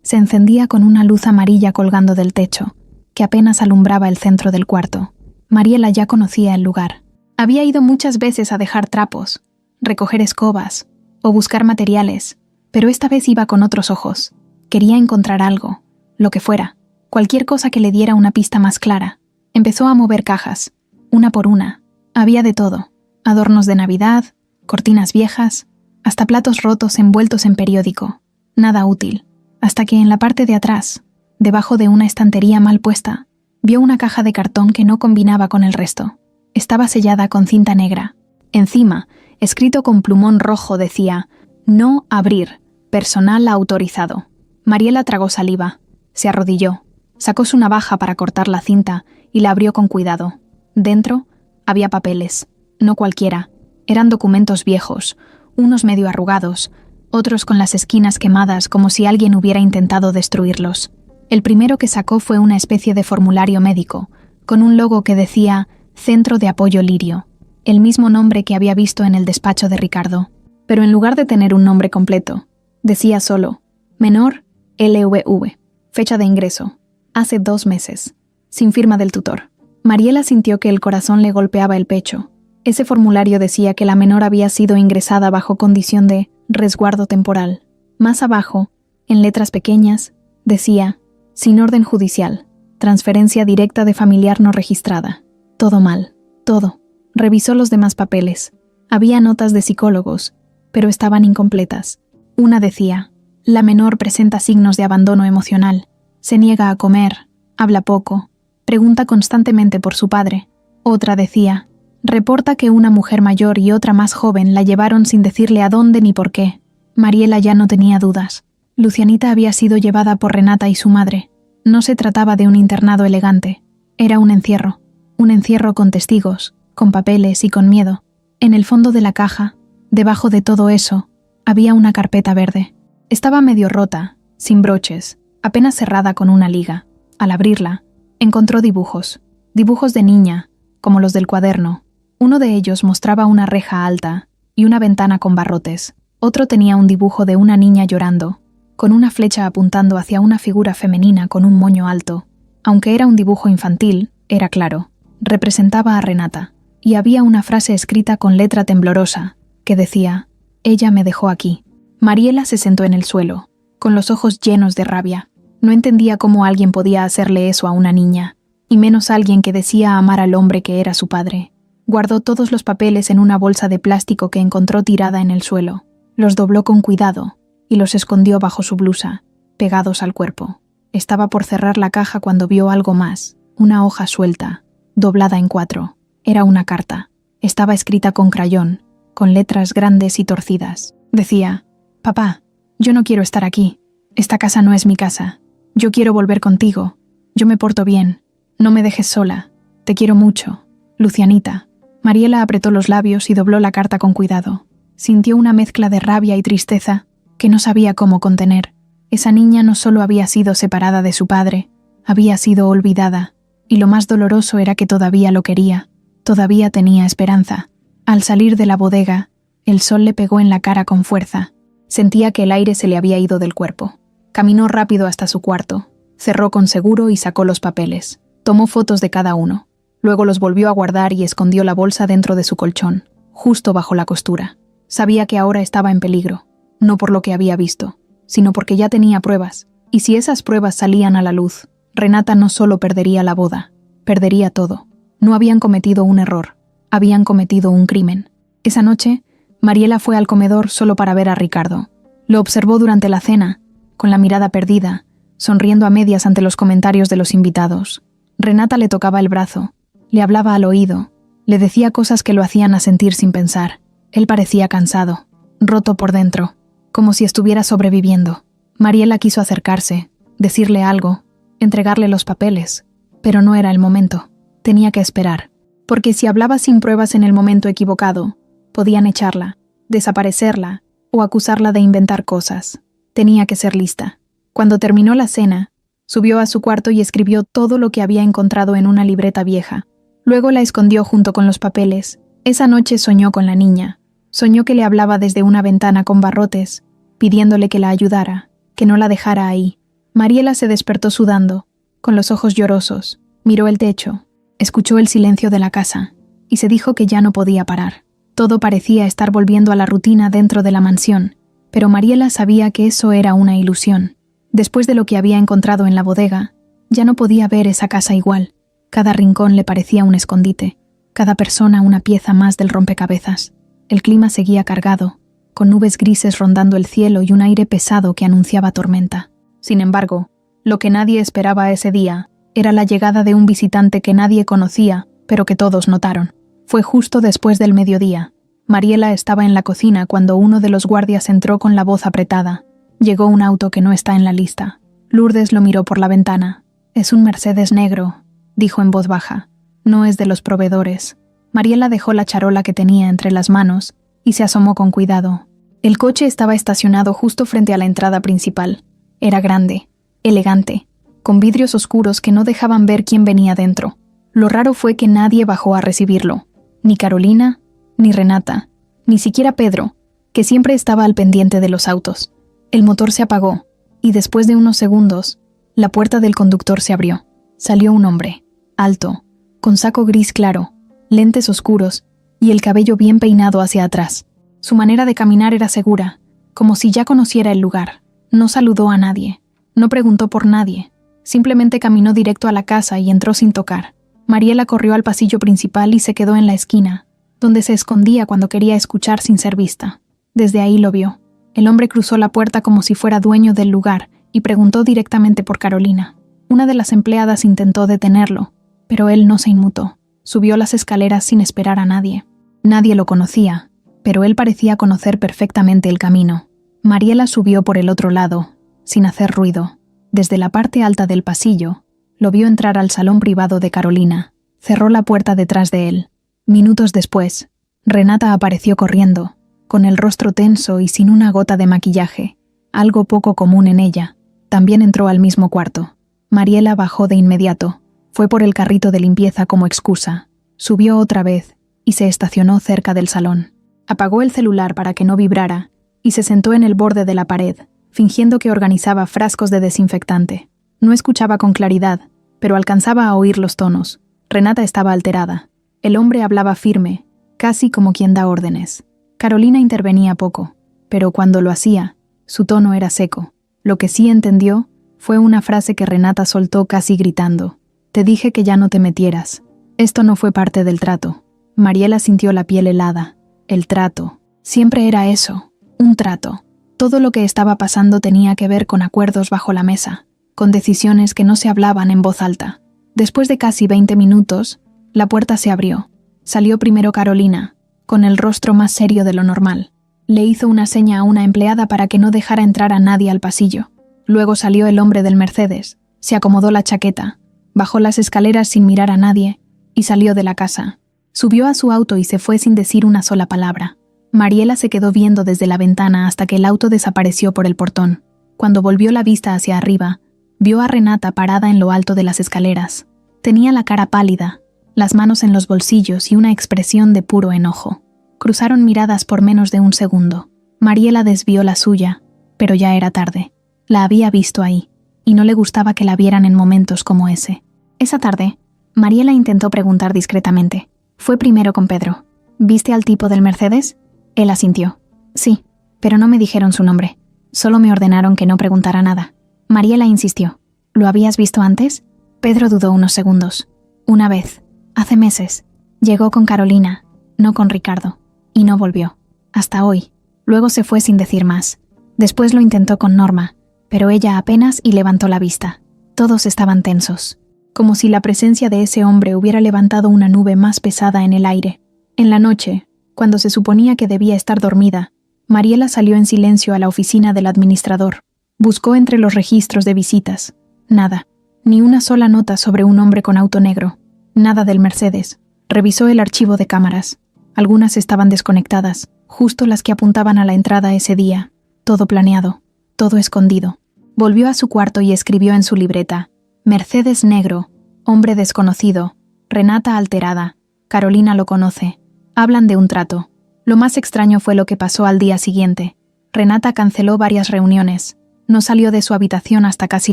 Se encendía con una luz amarilla colgando del techo, que apenas alumbraba el centro del cuarto. Mariela ya conocía el lugar. Había ido muchas veces a dejar trapos, recoger escobas o buscar materiales, pero esta vez iba con otros ojos. Quería encontrar algo, lo que fuera, cualquier cosa que le diera una pista más clara. Empezó a mover cajas, una por una. Había de todo: adornos de Navidad, cortinas viejas, hasta platos rotos envueltos en periódico. Nada útil. Hasta que en la parte de atrás, debajo de una estantería mal puesta, vio una caja de cartón que no combinaba con el resto. Estaba sellada con cinta negra. Encima, escrito con plumón rojo, decía: «No abrir. Personal autorizado». Mariela tragó saliva. Se arrodilló. Sacó su navaja para cortar la cinta y la abrió con cuidado. Dentro había papeles. No cualquiera. Eran documentos viejos, unos medio arrugados, otros con las esquinas quemadas como si alguien hubiera intentado destruirlos. El primero que sacó fue una especie de formulario médico, con un logo que decía Centro de Apoyo Lirio, el mismo nombre que había visto en el despacho de Ricardo. Pero en lugar de tener un nombre completo, decía solo Menor LVV, fecha de ingreso, hace 2 meses, sin firma del tutor. Mariela sintió que el corazón le golpeaba el pecho. Ese formulario decía que la menor había sido ingresada bajo condición de resguardo temporal. Más abajo, en letras pequeñas, decía: sin orden judicial, transferencia directa de familiar no registrada. Todo mal, todo. Revisó los demás papeles. Había notas de psicólogos, pero estaban incompletas. Una decía: la menor presenta signos de abandono emocional, se niega a comer, habla poco, pregunta constantemente por su padre. Otra decía: reporta que una mujer mayor y otra más joven la llevaron sin decirle a dónde ni por qué. Mariela ya no tenía dudas. Lucianita había sido llevada por Renata y su madre. No se trataba de un internado elegante. Era un encierro con testigos, con papeles y con miedo. En el fondo de la caja, debajo de todo eso, había una carpeta verde. Estaba medio rota, sin broches, apenas cerrada con una liga. Al abrirla, encontró dibujos de niña, como los del cuaderno. Uno de ellos mostraba una reja alta y una ventana con barrotes. Otro tenía un dibujo de una niña llorando, con una flecha apuntando hacia una figura femenina con un moño alto. Aunque era un dibujo infantil, era claro. Representaba a Renata, y había una frase escrita con letra temblorosa, que decía: «Ella me dejó aquí». Mariela se sentó en el suelo, con los ojos llenos de rabia. No entendía cómo alguien podía hacerle eso a una niña. y menos alguien que decía amar al hombre que era su padre. Guardó todos los papeles en una bolsa de plástico que encontró tirada en el suelo. Los dobló con cuidado y los escondió bajo su blusa, pegados al cuerpo. Estaba por cerrar la caja cuando vio algo más, una hoja suelta, doblada en 4. Era una carta. Estaba escrita con crayón, con letras grandes y torcidas. Decía: «Papá, yo no quiero estar aquí. Esta casa no es mi casa. Yo quiero volver contigo. Yo me porto bien. No me dejes sola. Te quiero mucho. Lucianita». Mariela apretó los labios y dobló la carta con cuidado. Sintió una mezcla de rabia y tristeza que no sabía cómo contener. Esa niña no solo había sido separada de su padre, había sido olvidada, y lo más doloroso era que todavía lo quería, todavía tenía esperanza. Al salir de la bodega, el sol le pegó en la cara con fuerza. Sentía que el aire se le había ido del cuerpo. Caminó rápido hasta su cuarto, cerró con seguro y sacó los papeles. Tomó fotos de cada uno. Luego los volvió a guardar y escondió la bolsa dentro de su colchón, justo bajo la costura. Sabía que ahora estaba en peligro, no por lo que había visto, sino porque ya tenía pruebas, y si esas pruebas salían a la luz, Renata no solo perdería la boda, perdería todo. No habían cometido un error, habían cometido un crimen. Esa noche, Mariela fue al comedor solo para ver a Ricardo. Lo observó durante la cena, con la mirada perdida, sonriendo a medias ante los comentarios de los invitados. Renata le tocaba el brazo, le hablaba al oído, le decía cosas que lo hacían asentir sin pensar. Él parecía cansado, roto por dentro, como si estuviera sobreviviendo. Mariela quiso acercarse, decirle algo, entregarle los papeles, pero no era el momento. Tenía que esperar, porque si hablaba sin pruebas en el momento equivocado, podían echarla, desaparecerla o acusarla de inventar cosas. Tenía que ser lista. Cuando terminó la cena, subió a su cuarto y escribió todo lo que había encontrado en una libreta vieja. Luego la escondió junto con los papeles. Esa noche soñó con la niña. Soñó que le hablaba desde una ventana con barrotes, pidiéndole que la ayudara, que no la dejara ahí. Mariela se despertó sudando, con los ojos llorosos. Miró el techo, escuchó el silencio de la casa, y se dijo que ya no podía parar. Todo parecía estar volviendo a la rutina dentro de la mansión, pero Mariela sabía que eso era una ilusión. Después de lo que había encontrado en la bodega, ya no podía ver esa casa igual. Cada rincón le parecía un escondite, cada persona una pieza más del rompecabezas. El clima seguía cargado, con nubes grises rondando el cielo y un aire pesado que anunciaba tormenta. Sin embargo, lo que nadie esperaba ese día era la llegada de un visitante que nadie conocía, pero que todos notaron. Fue justo después del mediodía. Mariela estaba en la cocina cuando uno de los guardias entró con la voz apretada. Llegó un auto que no está en la lista. Lourdes lo miró por la ventana. «Es un Mercedes negro», dijo en voz baja. «No es de los proveedores». Mariela dejó la charola que tenía entre las manos y se asomó con cuidado. El coche estaba estacionado justo frente a la entrada principal. Era grande, elegante, con vidrios oscuros que no dejaban ver quién venía dentro. Lo raro fue que nadie bajó a recibirlo. Ni Carolina, ni Renata, ni siquiera Pedro, que siempre estaba al pendiente de los autos. El motor se apagó, y después de unos segundos, la puerta del conductor se abrió. Salió un hombre, alto, con saco gris claro, lentes oscuros y el cabello bien peinado hacia atrás. Su manera de caminar era segura, como si ya conociera el lugar. No saludó a nadie, no preguntó por nadie, simplemente caminó directo a la casa y entró sin tocar. Mariela corrió al pasillo principal y se quedó en la esquina, donde se escondía cuando quería escuchar sin ser vista. Desde ahí lo vio. El hombre cruzó la puerta como si fuera dueño del lugar y preguntó directamente por Carolina. Una de las empleadas intentó detenerlo, pero él no se inmutó. Subió las escaleras sin esperar a nadie. Nadie lo conocía, pero él parecía conocer perfectamente el camino. Mariela subió por el otro lado, sin hacer ruido. Desde la parte alta del pasillo, lo vio entrar al salón privado de Carolina. Cerró la puerta detrás de él. Minutos después, Renata apareció corriendo, con el rostro tenso y sin una gota de maquillaje, algo poco común en ella. También entró al mismo cuarto. Mariela bajó de inmediato. Fue por el carrito de limpieza como excusa. Subió otra vez y se estacionó cerca del salón. Apagó el celular para que no vibrara y se sentó en el borde de la pared, fingiendo que organizaba frascos de desinfectante. No escuchaba con claridad, pero alcanzaba a oír los tonos. Renata estaba alterada. El hombre hablaba firme, casi como quien da órdenes. Carolina intervenía poco, pero cuando lo hacía, su tono era seco. Lo que sí entendió fue una frase que Renata soltó casi gritando. Te dije que ya no te metieras. Esto no fue parte del trato. Mariela sintió la piel helada. El trato. Siempre era eso, un trato. Todo lo que estaba pasando tenía que ver con acuerdos bajo la mesa, con decisiones que no se hablaban en voz alta. Después de casi 20 minutos, la puerta se abrió. Salió primero Carolina, con el rostro más serio de lo normal. Le hizo una seña a una empleada para que no dejara entrar a nadie al pasillo. Luego salió el hombre del Mercedes, se acomodó la chaqueta, bajó las escaleras sin mirar a nadie y salió de la casa. Subió a su auto y se fue sin decir una sola palabra. Mariela se quedó viendo desde la ventana hasta que el auto desapareció por el portón. Cuando volvió la vista hacia arriba, vio a Renata parada en lo alto de las escaleras. Tenía la cara pálida, las manos en los bolsillos y una expresión de puro enojo. Cruzaron miradas por menos de un segundo. Mariela desvió la suya, pero ya era tarde. La había visto ahí, y no le gustaba que la vieran en momentos como ese. Esa tarde, Mariela intentó preguntar discretamente. Fue primero con Pedro. ¿Viste al tipo del Mercedes? Él asintió. Sí, pero no me dijeron su nombre. Solo me ordenaron que no preguntara nada. Mariela insistió. ¿Lo habías visto antes? Pedro dudó unos segundos. Una vez, hace meses. Llegó con Carolina, no con Ricardo, y no volvió. Hasta hoy. Luego se fue sin decir más. Después lo intentó con Norma, pero ella apenas y levantó la vista. Todos estaban tensos, como si la presencia de ese hombre hubiera levantado una nube más pesada en el aire. En la noche, cuando se suponía que debía estar dormida, Mariela salió en silencio a la oficina del administrador. Buscó entre los registros de visitas. Nada. Ni una sola nota sobre un hombre con auto negro. Nada del Mercedes. Revisó el archivo de cámaras. Algunas estaban desconectadas, justo las que apuntaban a la entrada ese día. Todo planeado. Todo escondido. Volvió a su cuarto y escribió en su libreta: Mercedes negro, hombre desconocido, Renata alterada, Carolina lo conoce. Hablan de un trato. Lo más extraño fue lo que pasó al día siguiente. Renata canceló varias reuniones. No salió de su habitación hasta casi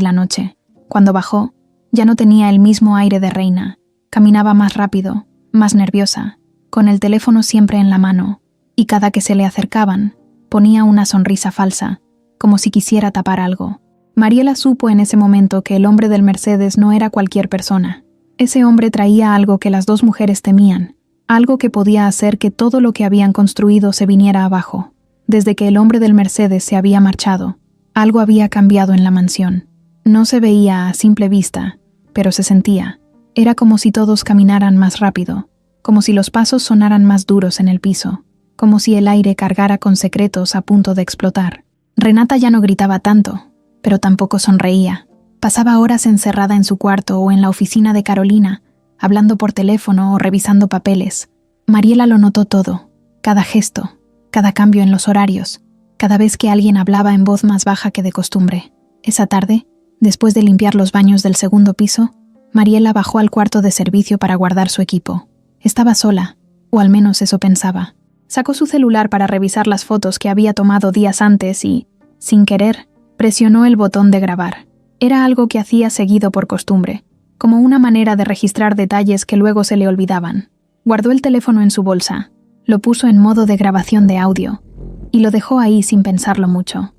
la noche. Cuando bajó, ya no tenía el mismo aire de reina. Caminaba más rápido, más nerviosa, con el teléfono siempre en la mano, y cada que se le acercaban, ponía una sonrisa falsa, como si quisiera tapar algo. Mariela supo en ese momento que el hombre del Mercedes no era cualquier persona. Ese hombre traía algo que las dos mujeres temían. Algo que podía hacer que todo lo que habían construido se viniera abajo. Desde que el hombre del Mercedes se había marchado, algo había cambiado en la mansión. No se veía a simple vista, pero se sentía. Era como si todos caminaran más rápido, como si los pasos sonaran más duros en el piso, como si el aire cargara con secretos a punto de explotar. Renata ya no gritaba tanto, pero tampoco sonreía. Pasaba horas encerrada en su cuarto o en la oficina de Carolina, hablando por teléfono o revisando papeles. Mariela lo notó todo, cada gesto, cada cambio en los horarios, cada vez que alguien hablaba en voz más baja que de costumbre. Esa tarde, después de limpiar los baños del segundo piso, Mariela bajó al cuarto de servicio para guardar su equipo. Estaba sola, o al menos eso pensaba. Sacó su celular para revisar las fotos que había tomado días antes y, sin querer, presionó el botón de grabar. Era algo que hacía seguido por costumbre, como una manera de registrar detalles que luego se le olvidaban. Guardó el teléfono en su bolsa, lo puso en modo de grabación de audio, y lo dejó ahí sin pensarlo mucho.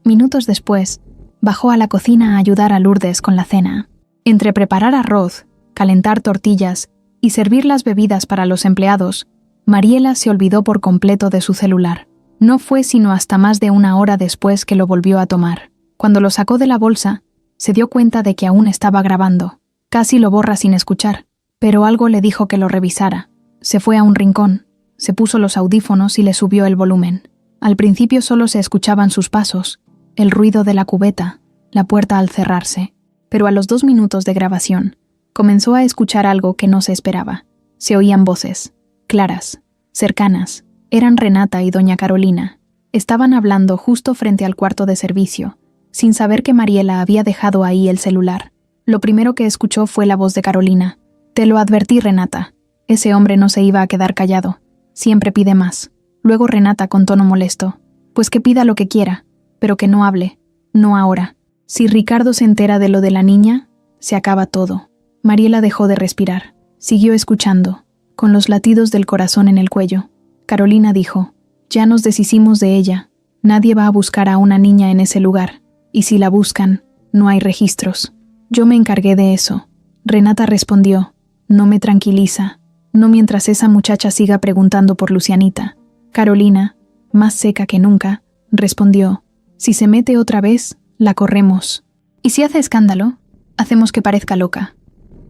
Minutos después, bajó a la cocina a ayudar a Lourdes con la cena. Entre preparar arroz, calentar tortillas y servir las bebidas para los empleados, Mariela se olvidó por completo de su celular. No fue sino hasta más de una hora después que lo volvió a tomar. Cuando lo sacó de la bolsa, se dio cuenta de que aún estaba grabando. Casi lo borra sin escuchar, pero algo le dijo que lo revisara. Se fue a un rincón, se puso los audífonos y le subió el volumen. Al principio solo se escuchaban sus pasos, el ruido de la cubeta, la puerta al cerrarse. Pero a los 2 minutos de grabación, comenzó a escuchar algo que no se esperaba. Se oían voces, claras, cercanas. Eran Renata y doña Carolina. Estaban hablando justo frente al cuarto de servicio, sin saber que Mariela había dejado ahí el celular. Lo primero que escuchó fue la voz de Carolina. Te lo advertí, Renata. Ese hombre no se iba a quedar callado. Siempre pide más. Luego Renata con tono molesto. Pues que pida lo que quiera, pero que no hable. No ahora. Si Ricardo se entera de lo de la niña, se acaba todo. Mariela dejó de respirar. Siguió escuchando, con los latidos del corazón en el cuello. Carolina dijo: ya nos deshicimos de ella. Nadie va a buscar a una niña en ese lugar. Y si la buscan, no hay registros. Yo me encargué de eso. Renata respondió: «No me tranquiliza, no mientras esa muchacha siga preguntando por Lucianita». Carolina, más seca que nunca, respondió: «Si se mete otra vez, la corremos. Y si hace escándalo, hacemos que parezca loca.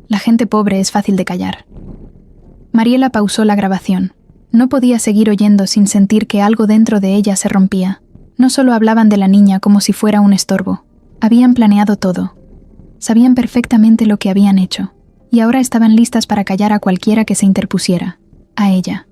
La gente pobre es fácil de callar». Mariela pausó la grabación. No podía seguir oyendo sin sentir que algo dentro de ella se rompía. No solo hablaban de la niña como si fuera un estorbo. Habían planeado todo. Sabían perfectamente lo que habían hecho. Y ahora estaban listas para callar a cualquiera que se interpusiera. A ella.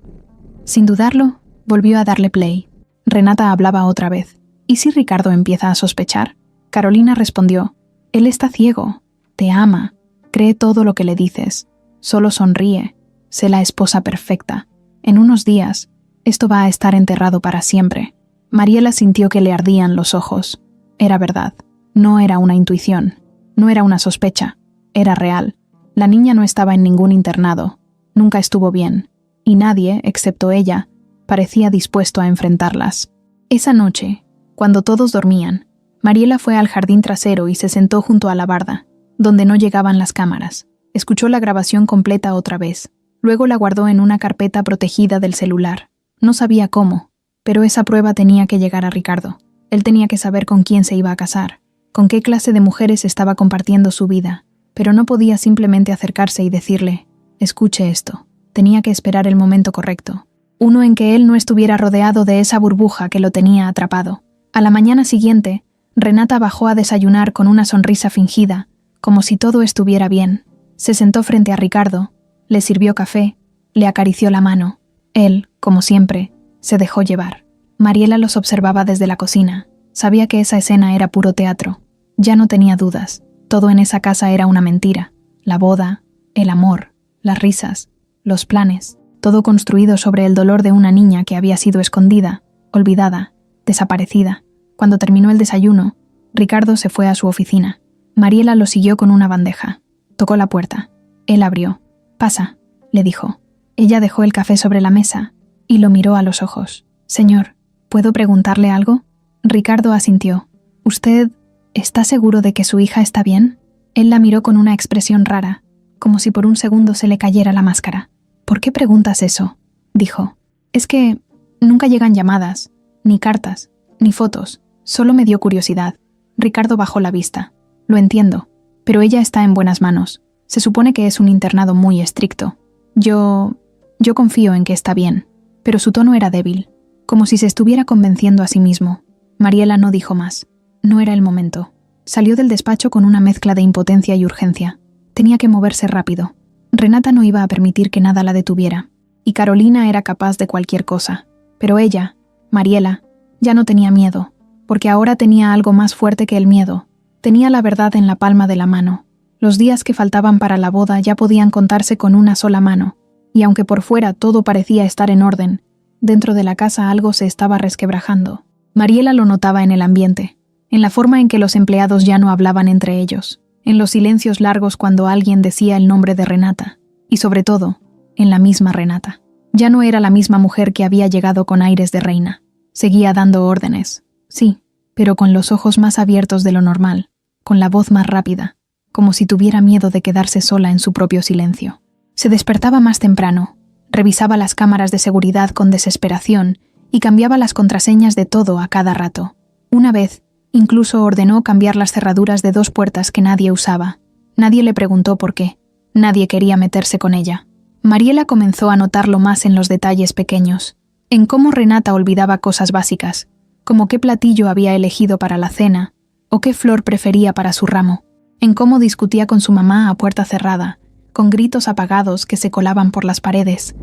Sin dudarlo, volvió a darle play. Renata hablaba otra vez. ¿Y si Ricardo empieza a sospechar? Carolina respondió: «Él está ciego. Te ama. Cree todo lo que le dices. Solo sonríe. Sé la esposa perfecta. En unos días, esto va a estar enterrado para siempre». Mariela sintió que le ardían los ojos. Era verdad. No era una intuición. No era una sospecha. Era real. La niña no estaba en ningún internado. Nunca estuvo bien. Y nadie, excepto ella, parecía dispuesto a enfrentarlas. Esa noche, cuando todos dormían, Mariela fue al jardín trasero y se sentó junto a la barda, donde no llegaban las cámaras. Escuchó la grabación completa otra vez. Luego la guardó en una carpeta protegida del celular. No sabía cómo, pero esa prueba tenía que llegar a Ricardo. Él tenía que saber con quién se iba a casar, con qué clase de mujeres estaba compartiendo su vida, pero no podía simplemente acercarse y decirle: «Escuche esto». Tenía que esperar el momento correcto, uno en que él no estuviera rodeado de esa burbuja que lo tenía atrapado. A la mañana siguiente, Renata bajó a desayunar con una sonrisa fingida, como si todo estuviera bien. Se sentó frente a Ricardo, le sirvió café, le acarició la mano. Él, como siempre, se dejó llevar. Mariela los observaba desde la cocina. Sabía que esa escena era puro teatro. Ya no tenía dudas. Todo en esa casa era una mentira. La boda, el amor, las risas, los planes, todo construido sobre el dolor de una niña que había sido escondida, olvidada, desaparecida. Cuando terminó el desayuno, Ricardo se fue a su oficina. Mariela lo siguió con una bandeja. Tocó la puerta. Él abrió. «Pasa», le dijo. Ella dejó el café sobre la mesa y lo miró a los ojos. «Señor, ¿puedo preguntarle algo?» Ricardo asintió. «¿Usted está seguro de que su hija está bien?» Él la miró con una expresión rara, como si por un segundo se le cayera la máscara. «¿Por qué preguntas eso?», dijo. «Es que nunca llegan llamadas, ni cartas, ni fotos. Solo me dio curiosidad». Ricardo bajó la vista. «Lo entiendo, pero ella está en buenas manos. Se supone que es un internado muy estricto. Yo confío en que está bien». Pero su tono era débil, como si se estuviera convenciendo a sí mismo. Mariela no dijo más. No era el momento. Salió del despacho con una mezcla de impotencia y urgencia. Tenía que moverse rápido. Renata no iba a permitir que nada la detuviera. Y Carolina era capaz de cualquier cosa. Pero ella, Mariela, ya no tenía miedo, porque ahora tenía algo más fuerte que el miedo. Tenía la verdad en la palma de la mano. Los días que faltaban para la boda ya podían contarse con una sola mano. Y aunque por fuera todo parecía estar en orden, dentro de la casa algo se estaba resquebrajando. Mariela lo notaba en el ambiente, en la forma en que los empleados ya no hablaban entre ellos, en los silencios largos cuando alguien decía el nombre de Renata, y sobre todo, en la misma Renata. Ya no era la misma mujer que había llegado con aires de reina. Seguía dando órdenes, sí, pero con los ojos más abiertos de lo normal, con la voz más rápida, como si tuviera miedo de quedarse sola en su propio silencio. Se despertaba más temprano, revisaba las cámaras de seguridad con desesperación y cambiaba las contraseñas de todo a cada rato. Una vez, incluso ordenó cambiar las cerraduras de 2 puertas que nadie usaba. Nadie le preguntó por qué. Nadie quería meterse con ella. Mariela comenzó a notarlo más en los detalles pequeños, en cómo Renata olvidaba cosas básicas, como qué platillo había elegido para la cena o qué flor prefería para su ramo, en cómo discutía con su mamá a puerta cerrada, con gritos apagados que se colaban por las paredes.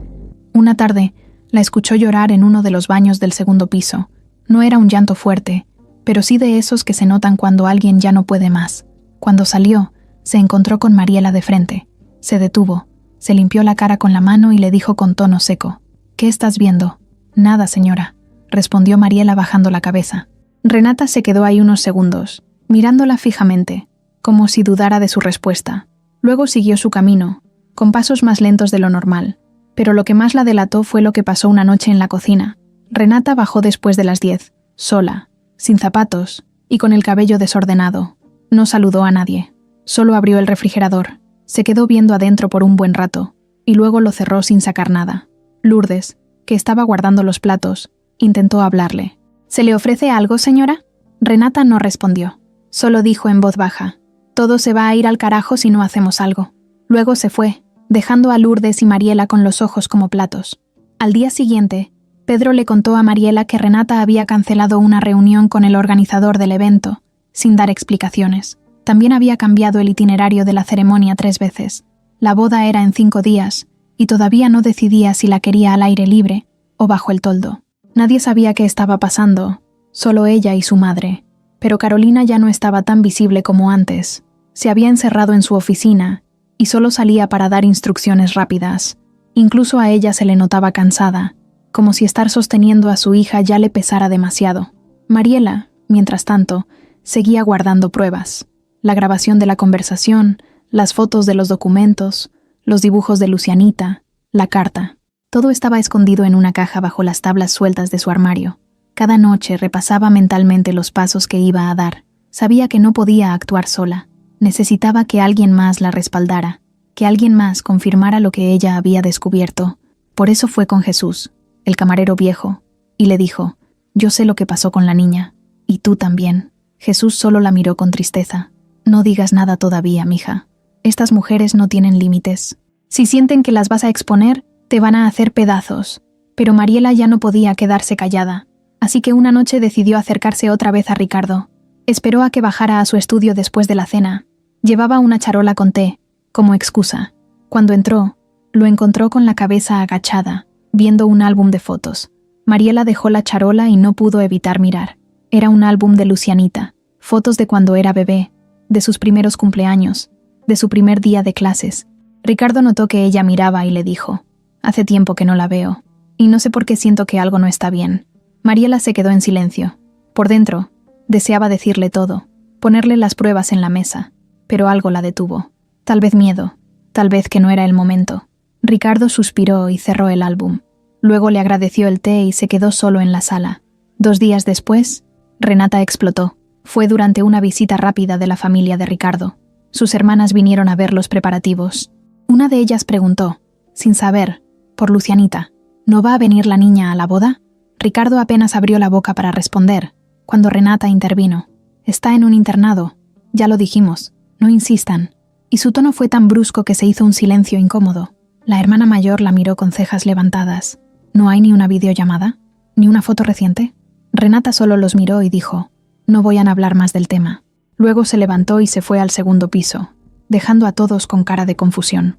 Una tarde, la escuchó llorar en uno de los baños del 2º piso. No era un llanto fuerte, pero sí de esos que se notan cuando alguien ya no puede más. Cuando salió, se encontró con Mariela de frente. Se detuvo, se limpió la cara con la mano y le dijo con tono seco: «¿Qué estás viendo?». «Nada, señora», respondió Mariela bajando la cabeza. Renata se quedó ahí unos segundos, mirándola fijamente, como si dudara de su respuesta. Luego siguió su camino, con pasos más lentos de lo normal, pero lo que más la delató fue lo que pasó una noche en la cocina. Renata bajó después de las 10, sola, sin zapatos y con el cabello desordenado. No saludó a nadie, solo abrió el refrigerador, Se quedó viendo adentro por un buen rato, y luego lo cerró sin sacar nada. Lourdes, que estaba guardando los platos, intentó hablarle. ¿Se le ofrece algo, señora? Renata no respondió. Solo dijo en voz baja: todo se va a ir al carajo si no hacemos algo. Luego se fue, dejando a Lourdes y Mariela con los ojos como platos. Al día siguiente, Pedro le contó a Mariela que Renata había cancelado una reunión con el organizador del evento, sin dar explicaciones. También había cambiado el itinerario de la ceremonia 3 veces. La boda era en 5 días, y todavía no decidía si la quería al aire libre o bajo el toldo. Nadie sabía qué estaba pasando, solo ella y su madre. Pero Carolina ya no estaba tan visible como antes. Se había encerrado en su oficina y solo salía para dar instrucciones rápidas. Incluso a ella se le notaba cansada, como si estar sosteniendo a su hija ya le pesara demasiado. Mariela, mientras tanto, seguía guardando pruebas. La grabación de la conversación, las fotos de los documentos, los dibujos de Lucianita, la carta. Todo estaba escondido en una caja bajo las tablas sueltas de su armario. Cada noche repasaba mentalmente los pasos que iba a dar. Sabía que no podía actuar sola. Necesitaba que alguien más la respaldara, que alguien más confirmara lo que ella había descubierto. Por eso fue con Jesús, el camarero viejo, y le dijo: yo sé lo que pasó con la niña, y tú también. Jesús solo la miró con tristeza. No digas nada todavía, mija. Estas mujeres no tienen límites. Si sienten que las vas a exponer, te van a hacer pedazos. Pero Mariela ya no podía quedarse callada, así que una noche decidió acercarse otra vez a Ricardo. Esperó a que bajara a su estudio después de la cena. Llevaba una charola con té, como excusa. Cuando entró, lo encontró con la cabeza agachada, viendo un álbum de fotos. Mariela dejó la charola y no pudo evitar mirar. Era un álbum de Lucianita, fotos de cuando era bebé, de sus primeros cumpleaños, de su primer día de clases. Ricardo notó que ella miraba y le dijo: hace tiempo que no la veo, y no sé por qué siento que algo no está bien. Mariela se quedó en silencio. Por dentro, deseaba decirle todo, ponerle las pruebas en la mesa, pero algo la detuvo. Tal vez miedo, tal vez que no era el momento. Ricardo suspiró y cerró el álbum. Luego le agradeció el té y se quedó solo en la sala. 2 días después, Renata explotó. Fue durante una visita rápida de la familia de Ricardo. Sus hermanas vinieron a ver los preparativos. Una de ellas preguntó, sin saber, por Lucianita: ¿no va a venir la niña a la boda? Ricardo apenas abrió la boca para responder, cuando Renata intervino. Está en un internado, ya lo dijimos, no insistan. Y su tono fue tan brusco que se hizo un silencio incómodo. La hermana mayor la miró con cejas levantadas. ¿No hay ni una videollamada? ¿Ni una foto reciente? Renata solo los miró y dijo: no voy a hablar más del tema. Luego se levantó y se fue al 2.º piso, dejando a todos con cara de confusión.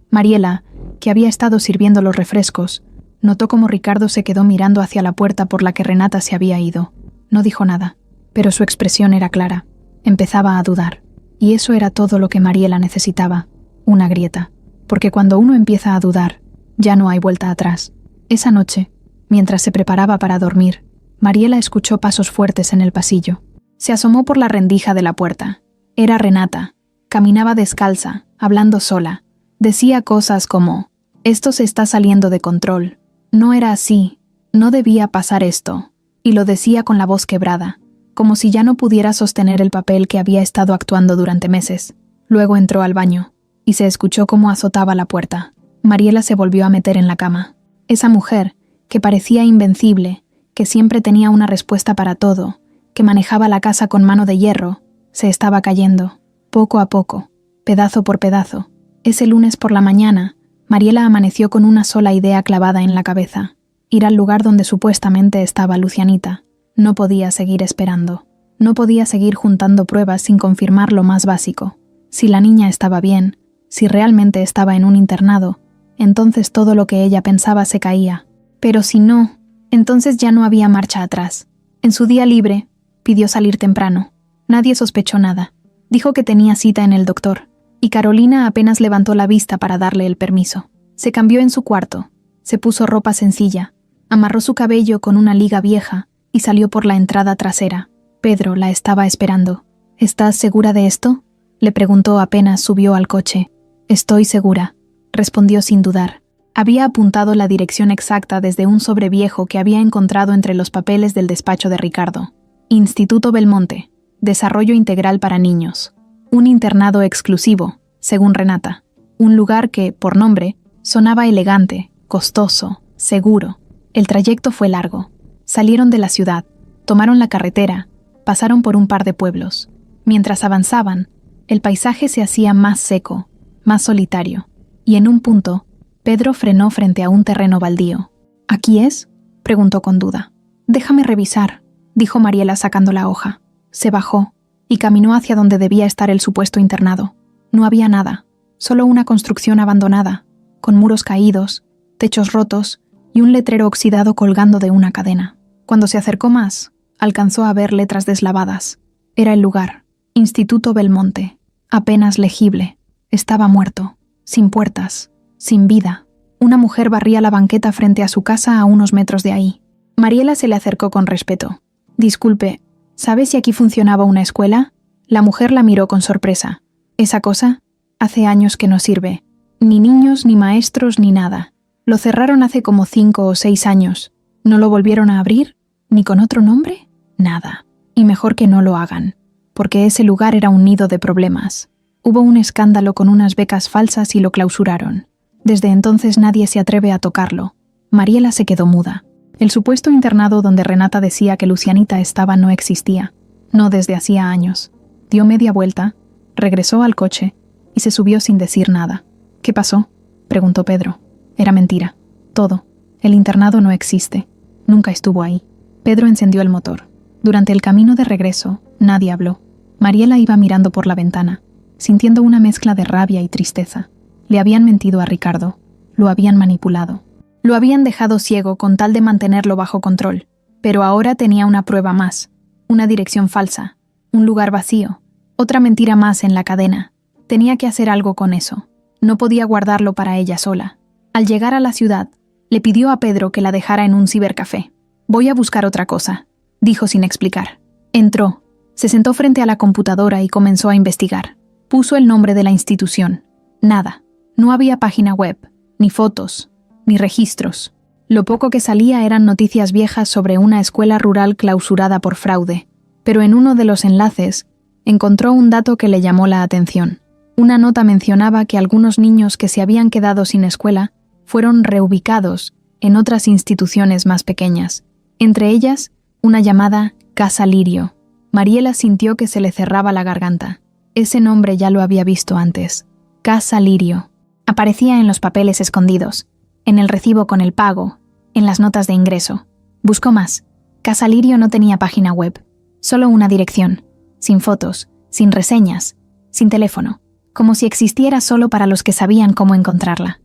Mariela, que había estado sirviendo los refrescos, notó cómo Ricardo se quedó mirando hacia la puerta por la que Renata se había ido. No dijo nada, pero su expresión era clara. Empezaba a dudar. Y eso era todo lo que Mariela necesitaba, una grieta. Porque cuando uno empieza a dudar, ya no hay vuelta atrás. Esa noche, mientras se preparaba para dormir, Mariela escuchó pasos fuertes en el pasillo. Se asomó por la rendija de la puerta. Era Renata. Caminaba descalza, hablando sola. Decía cosas como: esto se está saliendo de control. No era así. No debía pasar esto. Y lo decía con la voz quebrada, como si ya no pudiera sostener el papel que había estado actuando durante meses. Luego entró al baño, y se escuchó cómo azotaba la puerta. Mariela se volvió a meter en la cama. Esa mujer, que parecía invencible, que siempre tenía una respuesta para todo, que manejaba la casa con mano de hierro, se estaba cayendo, poco a poco, pedazo por pedazo. Ese lunes por la mañana, Mariela amaneció con una sola idea clavada en la cabeza: ir al lugar donde supuestamente estaba Lucianita. No podía seguir esperando. No podía seguir juntando pruebas sin confirmar lo más básico. Si la niña estaba bien, si realmente estaba en un internado, entonces todo lo que ella pensaba se caía. Pero si no, entonces ya no había marcha atrás. En su día libre, pidió salir temprano. Nadie sospechó nada. Dijo que tenía cita en el doctor, y Carolina apenas levantó la vista para darle el permiso. Se cambió en su cuarto, se puso ropa sencilla, amarró su cabello con una liga vieja y salió por la entrada trasera. Pedro la estaba esperando. ¿Estás segura de esto?, le preguntó apenas subió al coche. Estoy segura, respondió sin dudar. Había apuntado la dirección exacta desde un sobre viejo que había encontrado entre los papeles del despacho de Ricardo. Instituto Belmonte, Desarrollo Integral para Niños. Un internado exclusivo, según Renata. Un lugar que, por nombre, sonaba elegante, costoso, seguro. El trayecto fue largo. Salieron de la ciudad, tomaron la carretera, pasaron por un par de pueblos. Mientras avanzaban, el paisaje se hacía más seco, más solitario, y en un punto, Pedro frenó frente a un terreno baldío. ¿Aquí es?, preguntó con duda. «Déjame revisar», dijo Mariela sacando la hoja. Se bajó y caminó hacia donde debía estar el supuesto internado. No había nada, solo una construcción abandonada, con muros caídos, techos rotos y un letrero oxidado colgando de una cadena. Cuando se acercó más, alcanzó a ver letras deslavadas. Era el lugar, Instituto Belmonte, apenas legible. Estaba muerto, sin puertas, sin vida. Una mujer barría la banqueta frente a su casa a unos metros de ahí. Mariela se le acercó con respeto. «Disculpe, ¿sabe si aquí funcionaba una escuela?» La mujer la miró con sorpresa. «¿Esa cosa? Hace años que no sirve. Ni niños, ni maestros, ni nada. Lo cerraron hace como 5 o 6 años. ¿No lo volvieron a abrir? ¿Ni con otro nombre? Nada. Y mejor que no lo hagan, porque ese lugar era un nido de problemas. Hubo un escándalo con unas becas falsas y lo clausuraron. Desde entonces nadie se atreve a tocarlo». Mariela se quedó muda. El supuesto internado donde Renata decía que Lucianita estaba no existía. No desde hacía años. Dio media vuelta, regresó al coche y se subió sin decir nada. «¿Qué pasó?», preguntó Pedro. Era mentira. Todo. El internado no existe. Nunca estuvo ahí. Pedro encendió el motor. Durante el camino de regreso, nadie habló. Mariela iba mirando por la ventana, sintiendo una mezcla de rabia y tristeza. Le habían mentido a Ricardo. Lo habían manipulado. Lo habían dejado ciego con tal de mantenerlo bajo control. Pero ahora tenía una prueba más. Una dirección falsa. Un lugar vacío. Otra mentira más en la cadena. Tenía que hacer algo con eso. No podía guardarlo para ella sola. Al llegar a la ciudad, le pidió a Pedro que la dejara en un cibercafé. «Voy a buscar otra cosa», dijo sin explicar. Entró, se sentó frente a la computadora y comenzó a investigar. Puso el nombre de la institución. Nada. No había página web, ni fotos, ni registros. Lo poco que salía eran noticias viejas sobre una escuela rural clausurada por fraude. Pero en uno de los enlaces, encontró un dato que le llamó la atención. Una nota mencionaba que algunos niños que se habían quedado sin escuela fueron reubicados en otras instituciones más pequeñas. Entre ellas, una llamada Casa Lirio. Mariela sintió que se le cerraba la garganta. Ese nombre ya lo había visto antes. Casa Lirio. Aparecía en los papeles escondidos, en el recibo con el pago, en las notas de ingreso. Buscó más. Casa Lirio no tenía página web, solo una dirección, sin fotos, sin reseñas, sin teléfono, como si existiera solo para los que sabían cómo encontrarla.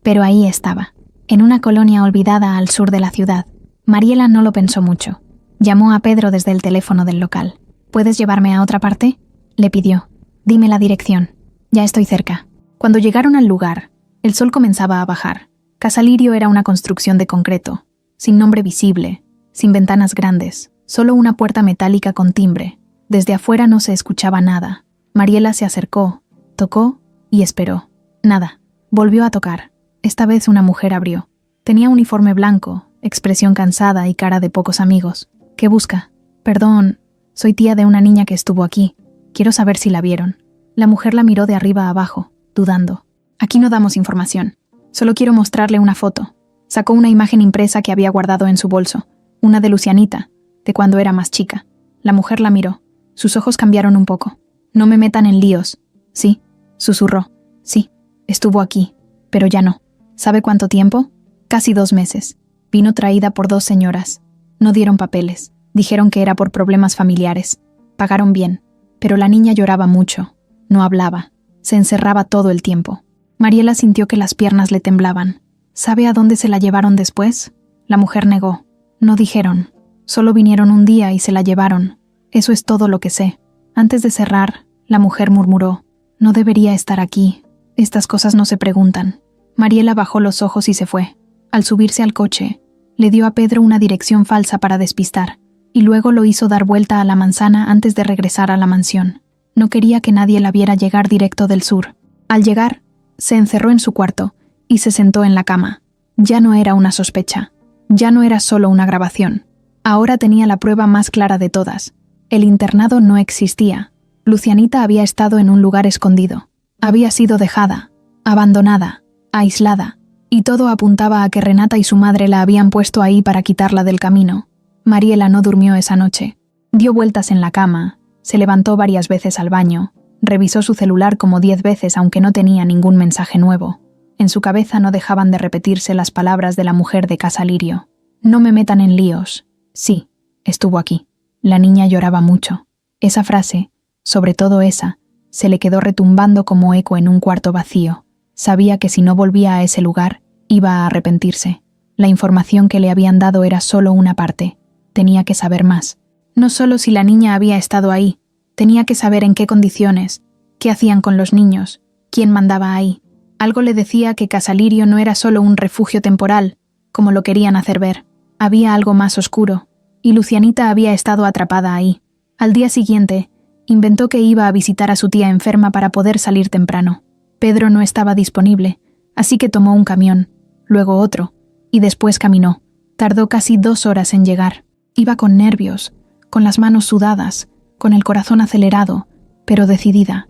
Pero ahí estaba, en una colonia olvidada al sur de la ciudad. Mariela no lo pensó mucho. Llamó a Pedro desde el teléfono del local. «¿Puedes llevarme a otra parte?», le pidió. «Dime la dirección. Ya estoy cerca». Cuando llegaron al lugar, el sol comenzaba a bajar. Casa Lirio era una construcción de concreto, sin nombre visible, sin ventanas grandes, solo una puerta metálica con timbre. Desde afuera no se escuchaba nada. Mariela se acercó, tocó y esperó. Nada. Volvió a tocar. Esta vez una mujer abrió. Tenía uniforme blanco, expresión cansada y cara de pocos amigos. «¿Qué busca?» «Perdón, soy tía de una niña que estuvo aquí. Quiero saber si la vieron». La mujer la miró de arriba a abajo, dudando. «Aquí no damos información. Solo quiero mostrarle una foto». Sacó una imagen impresa que había guardado en su bolso, una de Lucianita, de cuando era más chica. La mujer la miró. Sus ojos cambiaron un poco. «No me metan en líos». «Sí», susurró. «Sí, estuvo aquí, pero ya no». «¿Sabe cuánto tiempo?» «Casi 2 meses. Vino traída por 2 señoras. No dieron papeles. Dijeron que era por problemas familiares. Pagaron bien. Pero la niña lloraba mucho. No hablaba. Se encerraba todo el tiempo». Mariela sintió que las piernas le temblaban. «¿Sabe a dónde se la llevaron después?» La mujer negó. «No dijeron. Solo vinieron un día y se la llevaron. Eso es todo lo que sé». Antes de cerrar, la mujer murmuró: «No debería estar aquí. Estas cosas no se preguntan». Mariela bajó los ojos y se fue. Al subirse al coche, le dio a Pedro una dirección falsa para despistar, y luego lo hizo dar vuelta a la manzana antes de regresar a la mansión. No quería que nadie la viera llegar directo del sur. Al llegar, se encerró en su cuarto y se sentó en la cama. Ya no era una sospecha. Ya no era solo una grabación. Ahora tenía la prueba más clara de todas. El internado no existía. Lucianita había estado en un lugar escondido. Había sido dejada, abandonada, aislada, y todo apuntaba a que Renata y su madre la habían puesto ahí para quitarla del camino. Mariela no durmió esa noche. Dio vueltas en la cama, se levantó varias veces al baño, revisó su celular como 10 veces aunque no tenía ningún mensaje nuevo. En su cabeza no dejaban de repetirse las palabras de la mujer de Casa Lirio. No me metan en líos. Sí, estuvo aquí. La niña lloraba mucho. Esa frase, sobre todo esa, se le quedó retumbando como eco en un cuarto vacío. Sabía que si no volvía a ese lugar, iba a arrepentirse. La información que le habían dado era solo una parte. Tenía que saber más. No solo si la niña había estado ahí, tenía que saber en qué condiciones, qué hacían con los niños, quién mandaba ahí. Algo le decía que Casa Lirio no era solo un refugio temporal, como lo querían hacer ver. Había algo más oscuro, y Lucianita había estado atrapada ahí. Al día siguiente, inventó que iba a visitar a su tía enferma para poder salir temprano. Pedro no estaba disponible, así que tomó un camión, luego otro, y después caminó. Tardó casi 2 horas en llegar. Iba con nervios, con las manos sudadas, con el corazón acelerado, pero decidida.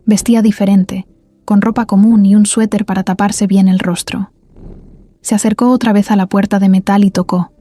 Vestía diferente, con ropa común y un suéter para taparse bien el rostro. Se acercó otra vez a la puerta de metal y tocó.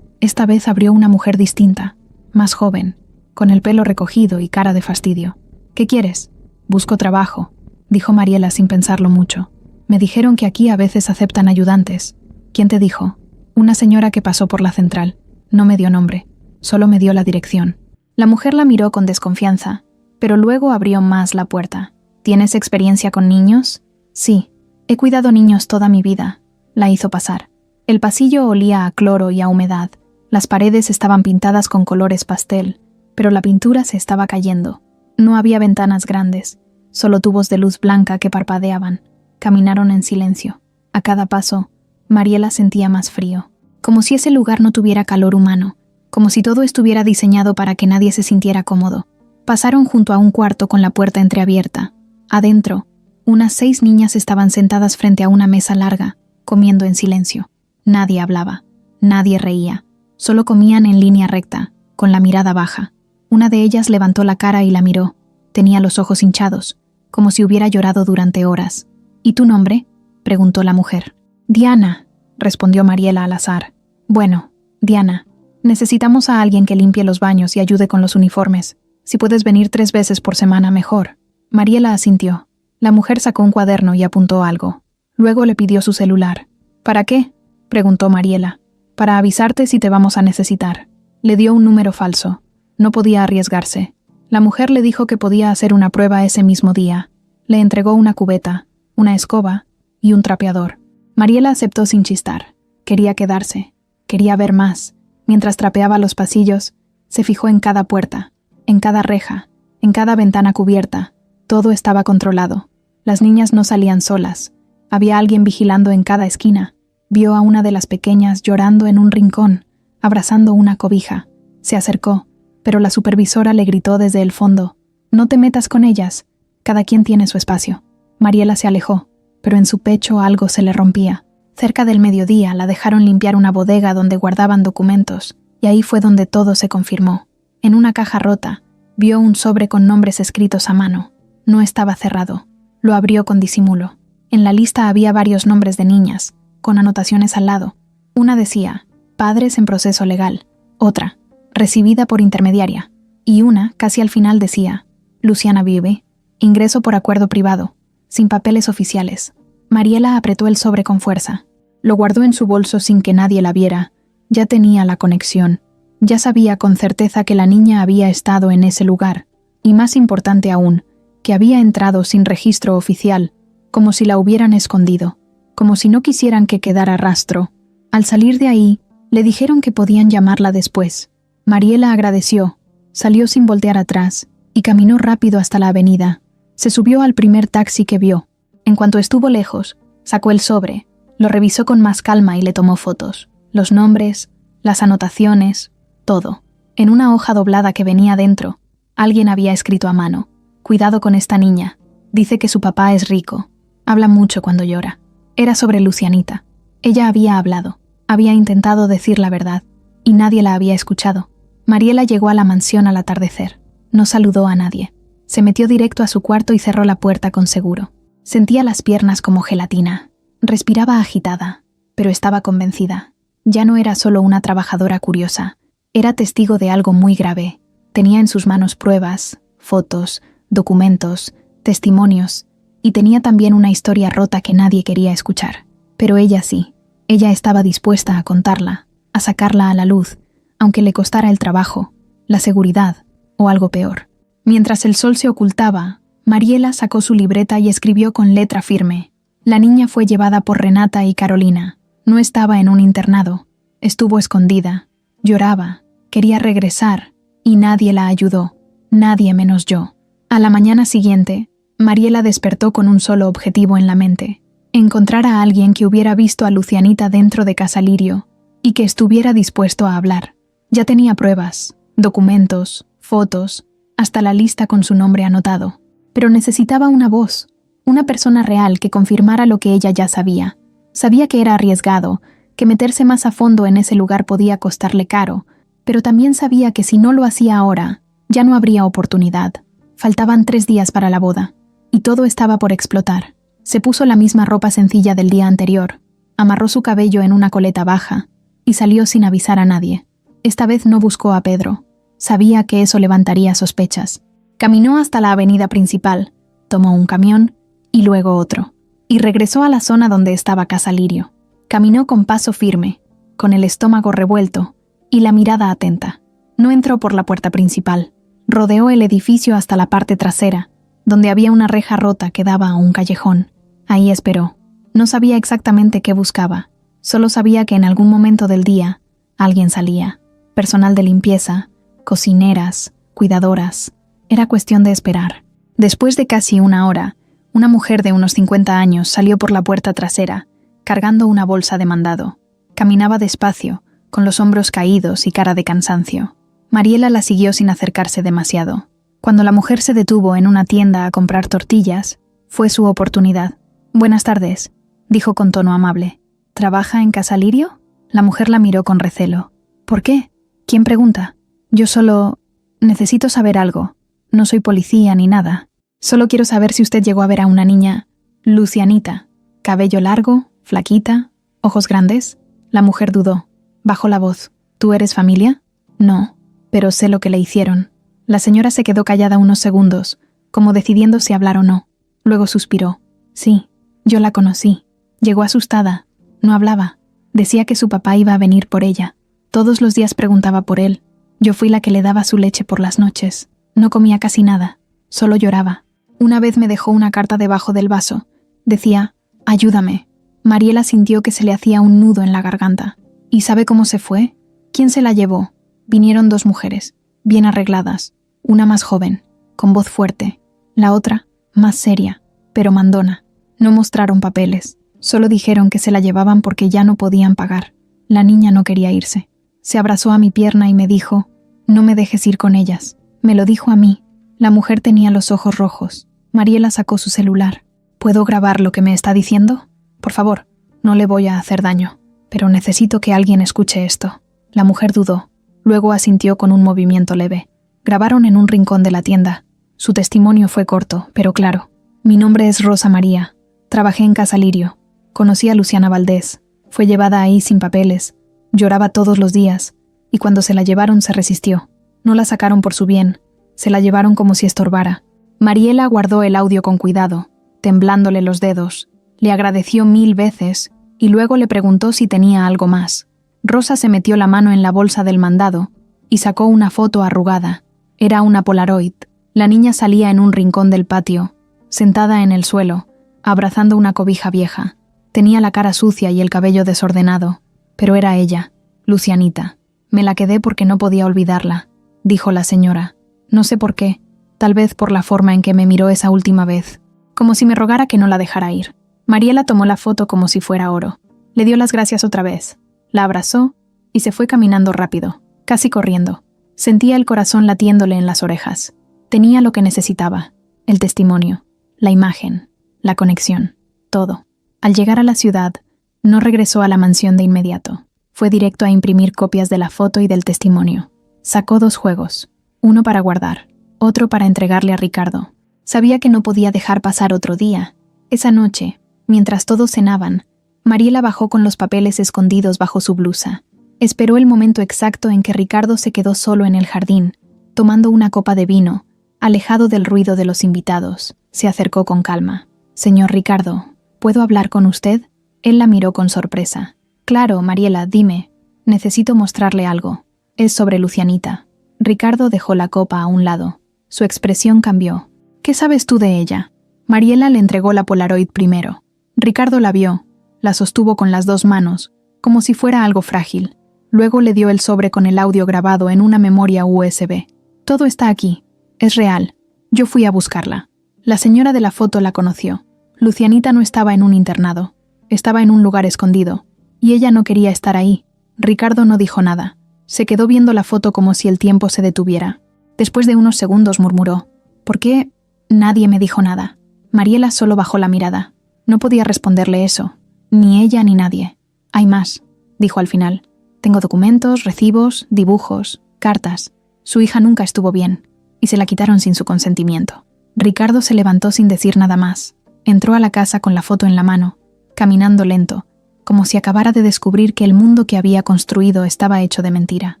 Esta vez abrió una mujer distinta, más joven, con el pelo recogido y cara de fastidio. «¿Qué quieres?» «Busco trabajo», dijo Mariela sin pensarlo mucho. «Me dijeron que aquí a veces aceptan ayudantes». «¿Quién te dijo?» «Una señora que pasó por la central. No me dio nombre, solo me dio la dirección». La mujer la miró con desconfianza, pero luego abrió más la puerta. «¿Tienes experiencia con niños?» «Sí, he cuidado niños toda mi vida», la hizo pasar. El pasillo olía a cloro y a humedad. Las paredes estaban pintadas con colores pastel, pero la pintura se estaba cayendo. No había ventanas grandes, solo tubos de luz blanca que parpadeaban. Caminaron en silencio. A cada paso, Mariela sentía más frío, como si ese lugar no tuviera calor humano, como si todo estuviera diseñado para que nadie se sintiera cómodo. Pasaron junto a un cuarto con la puerta entreabierta. Adentro, unas 6 niñas estaban sentadas frente a una mesa larga, comiendo en silencio. Nadie hablaba, nadie reía, solo comían en línea recta, con la mirada baja. Una de ellas levantó la cara y la miró. Tenía los ojos hinchados, como si hubiera llorado durante horas. «¿Y tu nombre?», preguntó la mujer. «Diana», respondió Mariela al azar. «Bueno, Diana, necesitamos a alguien que limpie los baños y ayude con los uniformes. Si puedes venir 3 veces por semana, mejor». Mariela asintió. La mujer sacó un cuaderno y apuntó algo. Luego le pidió su celular. «¿Para qué?», preguntó Mariela. «Para avisarte si te vamos a necesitar». Le dio un número falso. No podía arriesgarse. La mujer le dijo que podía hacer una prueba ese mismo día. Le entregó una cubeta, una escoba y un trapeador. Mariela aceptó sin chistar. Quería quedarse. Quería ver más. Mientras trapeaba los pasillos, se fijó en cada puerta, en cada reja, en cada ventana cubierta. Todo estaba controlado. Las niñas no salían solas. Había alguien vigilando en cada esquina. Vio a una de las pequeñas llorando en un rincón, abrazando una cobija. Se acercó, pero la supervisora le gritó desde el fondo: «No te metas con ellas. Cada quien tiene su espacio». Mariela se alejó, pero en su pecho algo se le rompía. Cerca del mediodía la dejaron limpiar una bodega donde guardaban documentos, y ahí fue donde todo se confirmó. En una caja rota, vio un sobre con nombres escritos a mano. No estaba cerrado. Lo abrió con disimulo. En la lista había varios nombres de niñas, con anotaciones al lado. Una decía: «Padres en proceso legal». Otra: «Recibida por intermediaria». Y una, casi al final, decía: «Luciana vive. Ingreso por acuerdo privado, sin papeles oficiales». Mariela apretó el sobre con fuerza. Lo guardó en su bolso sin que nadie la viera. Ya tenía la conexión. Ya sabía con certeza que la niña había estado en ese lugar. Y más importante aún, que había entrado sin registro oficial, como si la hubieran escondido, como si no quisieran que quedara rastro. Al salir de ahí, le dijeron que podían llamarla después. Mariela agradeció, salió sin voltear atrás y caminó rápido hasta la avenida. Se subió al primer taxi que vio. En cuanto estuvo lejos, sacó el sobre, lo revisó con más calma y le tomó fotos. Los nombres, las anotaciones, todo. En una hoja doblada que venía dentro, alguien había escrito a mano: «Cuidado con esta niña. Dice que su papá es rico. Habla mucho cuando llora». Era sobre Lucianita. Ella había hablado, había intentado decir la verdad, y nadie la había escuchado. Mariela llegó a la mansión al atardecer. No saludó a nadie. Se metió directo a su cuarto y cerró la puerta con seguro. Sentía las piernas como gelatina. Respiraba agitada, pero estaba convencida. Ya no era solo una trabajadora curiosa. Era testigo de algo muy grave. Tenía en sus manos pruebas, fotos, documentos, testimonios, y tenía también una historia rota que nadie quería escuchar. Pero ella sí. Ella estaba dispuesta a contarla, a sacarla a la luz, aunque le costara el trabajo, la seguridad o algo peor. Mientras el sol se ocultaba, Mariela sacó su libreta y escribió con letra firme. La niña fue llevada por Renata y Carolina. No estaba en un internado. Estuvo escondida. Lloraba. Quería regresar. Y nadie la ayudó. Nadie menos yo. A la mañana siguiente, Mariela despertó con un solo objetivo en la mente. Encontrar a alguien que hubiera visto a Lucianita dentro de Casa Lirio y que estuviera dispuesto a hablar. Ya tenía pruebas, documentos, fotos, hasta la lista con su nombre anotado. Pero necesitaba una voz, una persona real que confirmara lo que ella ya sabía. Sabía que era arriesgado, que meterse más a fondo en ese lugar podía costarle caro, pero también sabía que si no lo hacía ahora, ya no habría oportunidad. Faltaban 3 días para la boda, y todo estaba por explotar. Se puso la misma ropa sencilla del día anterior, amarró su cabello en una coleta baja, y salió sin avisar a nadie. Esta vez no buscó a Pedro. Sabía que eso levantaría sospechas. Caminó hasta la avenida principal, tomó un camión y luego otro, y regresó a la zona donde estaba Casa Lirio. Caminó con paso firme, con el estómago revuelto y la mirada atenta. No entró por la puerta principal. Rodeó el edificio hasta la parte trasera, donde había una reja rota que daba a un callejón. Ahí esperó. No sabía exactamente qué buscaba. Solo sabía que en algún momento del día alguien salía. Personal de limpieza, cocineras, cuidadoras. Era cuestión de esperar. Después de casi 1 hora, una mujer de unos 50 años salió por la puerta trasera, cargando una bolsa de mandado. Caminaba despacio, con los hombros caídos y cara de cansancio. Mariela la siguió sin acercarse demasiado. Cuando la mujer se detuvo en una tienda a comprar tortillas, fue su oportunidad. «Buenas tardes», dijo con tono amable. «¿Trabaja en Casa Lirio?» La mujer la miró con recelo. «¿Por qué? ¿Quién pregunta?» «Yo solo... necesito saber algo. No soy policía ni nada. Solo quiero saber si usted llegó a ver a una niña... Lucianita. Cabello largo, flaquita, ojos grandes». La mujer dudó. Bajó la voz. «¿Tú eres familia?» «No, pero sé lo que le hicieron». La señora se quedó callada unos segundos, como decidiendo si hablar o no. Luego suspiró. «Sí, yo la conocí. Llegó asustada. No hablaba. Decía que su papá iba a venir por ella. Todos los días preguntaba por él. Yo fui la que le daba su leche por las noches. No comía casi nada. Solo lloraba. Una vez me dejó una carta debajo del vaso. Decía, ayúdame». Mariela sintió que se le hacía un nudo en la garganta. ¿Y sabe cómo se fue? ¿Quién se la llevó? Vinieron 2 mujeres, bien arregladas. Una más joven, con voz fuerte. La otra, más seria, pero mandona. No mostraron papeles. Solo dijeron que se la llevaban porque ya no podían pagar. La niña no quería irse. Se abrazó a mi pierna y me dijo, «No me dejes ir con ellas». Me lo dijo a mí. La mujer tenía los ojos rojos. Mariela sacó su celular. «¿Puedo grabar lo que me está diciendo? Por favor, no le voy a hacer daño, pero necesito que alguien escuche esto». La mujer dudó. Luego asintió con un movimiento leve. Grabaron en un rincón de la tienda. Su testimonio fue corto, pero claro. «Mi nombre es Rosa María. Trabajé en Casa Lirio. Conocí a Luciana Valdés. Fue llevada ahí sin papeles. Lloraba todos los días, y cuando se la llevaron se resistió. No la sacaron por su bien. Se la llevaron como si estorbara». Mariela guardó el audio con cuidado, temblándole los dedos. Le agradeció 1000 veces, y luego le preguntó si tenía algo más. Rosa se metió la mano en la bolsa del mandado y sacó una foto arrugada. Era una Polaroid. La niña salía en un rincón del patio, sentada en el suelo, abrazando una cobija vieja. Tenía la cara sucia y el cabello desordenado, pero era ella, Lucianita. «Me la quedé porque no podía olvidarla», dijo la señora. «No sé por qué, tal vez por la forma en que me miró esa última vez, como si me rogara que no la dejara ir». Mariela tomó la foto como si fuera oro. Le dio las gracias otra vez. La abrazó y se fue caminando rápido, casi corriendo. Sentía el corazón latiéndole en las orejas. Tenía lo que necesitaba: el testimonio, la imagen, la conexión, todo. Al llegar a la ciudad, no regresó a la mansión de inmediato. Fue directo a imprimir copias de la foto y del testimonio. Sacó 2 juegos, uno para guardar, otro para entregarle a Ricardo. Sabía que no podía dejar pasar otro día. Esa noche, mientras todos cenaban, Mariela bajó con los papeles escondidos bajo su blusa. Esperó el momento exacto en que Ricardo se quedó solo en el jardín, tomando una copa de vino, alejado del ruido de los invitados. Se acercó con calma. «Señor Ricardo, ¿puedo hablar con usted?» Él la miró con sorpresa. «Claro, Mariela, dime. Necesito mostrarle algo. Es sobre Lucianita». Ricardo dejó la copa a un lado. Su expresión cambió. «¿Qué sabes tú de ella?» Mariela le entregó la Polaroid primero. Ricardo la vio, la sostuvo con las 2 manos, como si fuera algo frágil. Luego le dio el sobre con el audio grabado en una memoria USB. «Todo está aquí. Es real. Yo fui a buscarla». La señora de la foto la conoció. Lucianita no estaba en un internado. Estaba en un lugar escondido. Y ella no quería estar ahí. Ricardo no dijo nada. Se quedó viendo la foto como si el tiempo se detuviera. Después de unos segundos murmuró: «¿Por qué nadie me dijo nada?» Mariela solo bajó la mirada. No podía responderle eso. Ni ella ni nadie. «Hay más», dijo al final. «Tengo documentos, recibos, dibujos, cartas. Su hija nunca estuvo bien. Y se la quitaron sin su consentimiento». Ricardo se levantó sin decir nada más. Entró a la casa con la foto en la mano, caminando lento, como si acabara de descubrir que el mundo que había construido estaba hecho de mentira.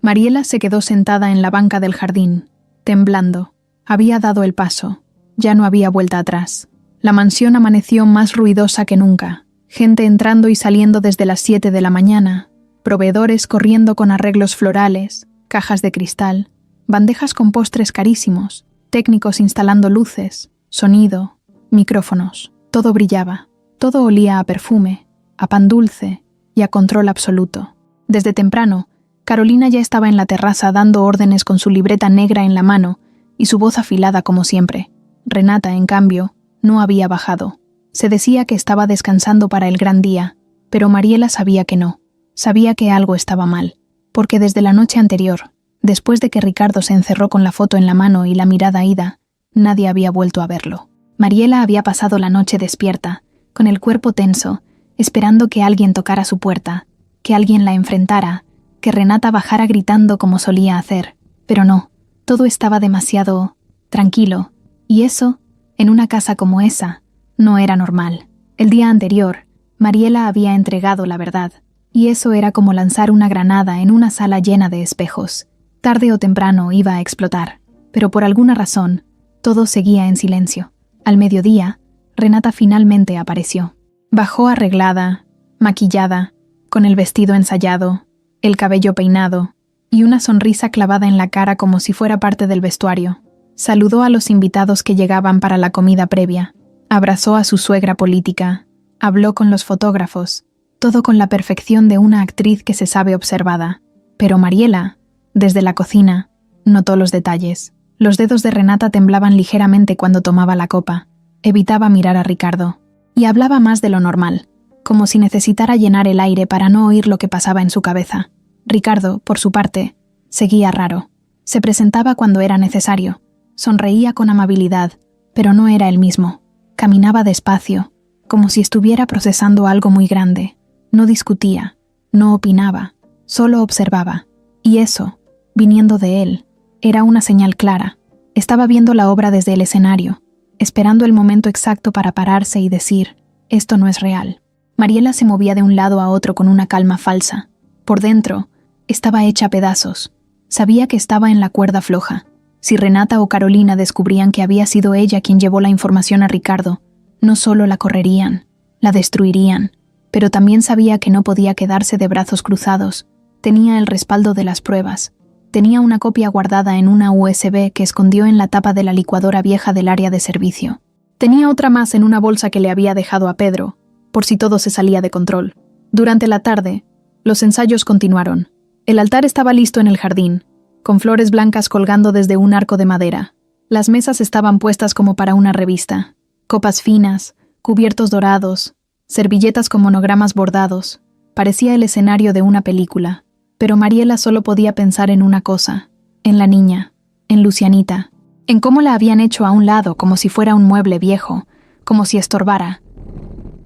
Mariela se quedó sentada en la banca del jardín, temblando. Había dado el paso. Ya no había vuelta atrás. La mansión amaneció más ruidosa que nunca. Gente entrando y saliendo desde las 7 de la mañana, proveedores corriendo con arreglos florales, cajas de cristal, bandejas con postres carísimos, técnicos instalando luces, sonido, micrófonos. Todo brillaba. Todo olía a perfume, a pan dulce y a control absoluto. Desde temprano, Carolina ya estaba en la terraza dando órdenes con su libreta negra en la mano y su voz afilada como siempre. Renata, en cambio, no había bajado. Se decía que estaba descansando para el gran día, pero Mariela sabía que no. Sabía que algo estaba mal, porque desde la noche anterior, después de que Ricardo se encerró con la foto en la mano y la mirada ida, nadie había vuelto a verlo. Mariela había pasado la noche despierta, con el cuerpo tenso, esperando que alguien tocara su puerta, que alguien la enfrentara, que Renata bajara gritando como solía hacer. Pero no, todo estaba demasiado tranquilo, y eso, en una casa como esa, no era normal. El día anterior, Mariela había entregado la verdad, y eso era como lanzar una granada en una sala llena de espejos. Tarde o temprano iba a explotar, pero por alguna razón, todo seguía en silencio. Al mediodía, Renata finalmente apareció. Bajó arreglada, maquillada, con el vestido ensayado, el cabello peinado y una sonrisa clavada en la cara como si fuera parte del vestuario. Saludó a los invitados que llegaban para la comida previa, abrazó a su suegra política, habló con los fotógrafos, todo con la perfección de una actriz que se sabe observada. Pero Mariela, desde la cocina, notó los detalles. Los dedos de Renata temblaban ligeramente cuando tomaba la copa. Evitaba mirar a Ricardo. Y hablaba más de lo normal, como si necesitara llenar el aire para no oír lo que pasaba en su cabeza. Ricardo, por su parte, seguía raro. Se presentaba cuando era necesario. Sonreía con amabilidad, pero no era el mismo. Caminaba despacio, como si estuviera procesando algo muy grande. No discutía, no opinaba, solo observaba. Y eso, viniendo de él, era una señal clara. Estaba viendo la obra desde el escenario, esperando el momento exacto para pararse y decir: «Esto no es real». Mariela se movía de un lado a otro con una calma falsa. Por dentro, estaba hecha a pedazos. Sabía que estaba en la cuerda floja. Si Renata o Carolina descubrían que había sido ella quien llevó la información a Ricardo, no solo la correrían, la destruirían, pero también sabía que no podía quedarse de brazos cruzados. Tenía el respaldo de las pruebas. Tenía una copia guardada en una USB que escondió en la tapa de la licuadora vieja del área de servicio. Tenía otra más en una bolsa que le había dejado a Pedro, por si todo se salía de control. Durante la tarde, los ensayos continuaron. El altar estaba listo en el jardín, con flores blancas colgando desde un arco de madera. Las mesas estaban puestas como para una revista. Copas finas, cubiertos dorados, servilletas con monogramas bordados. Parecía el escenario de una película. Pero Mariela solo podía pensar en una cosa: en la niña, en Lucianita, en cómo la habían hecho a un lado como si fuera un mueble viejo, como si estorbara.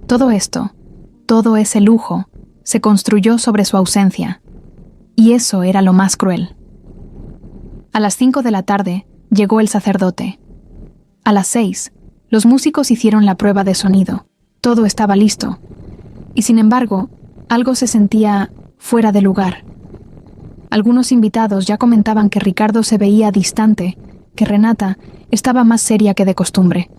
Todo esto, todo ese lujo, se construyó sobre su ausencia. Y eso era lo más cruel. A las 5 de la tarde, Llegó el sacerdote. A las 6, los músicos hicieron la prueba de sonido. Todo estaba listo. Y sin embargo, algo se sentía fuera de lugar. Algunos invitados ya comentaban que Ricardo se veía distante, que Renata estaba más seria que de costumbre.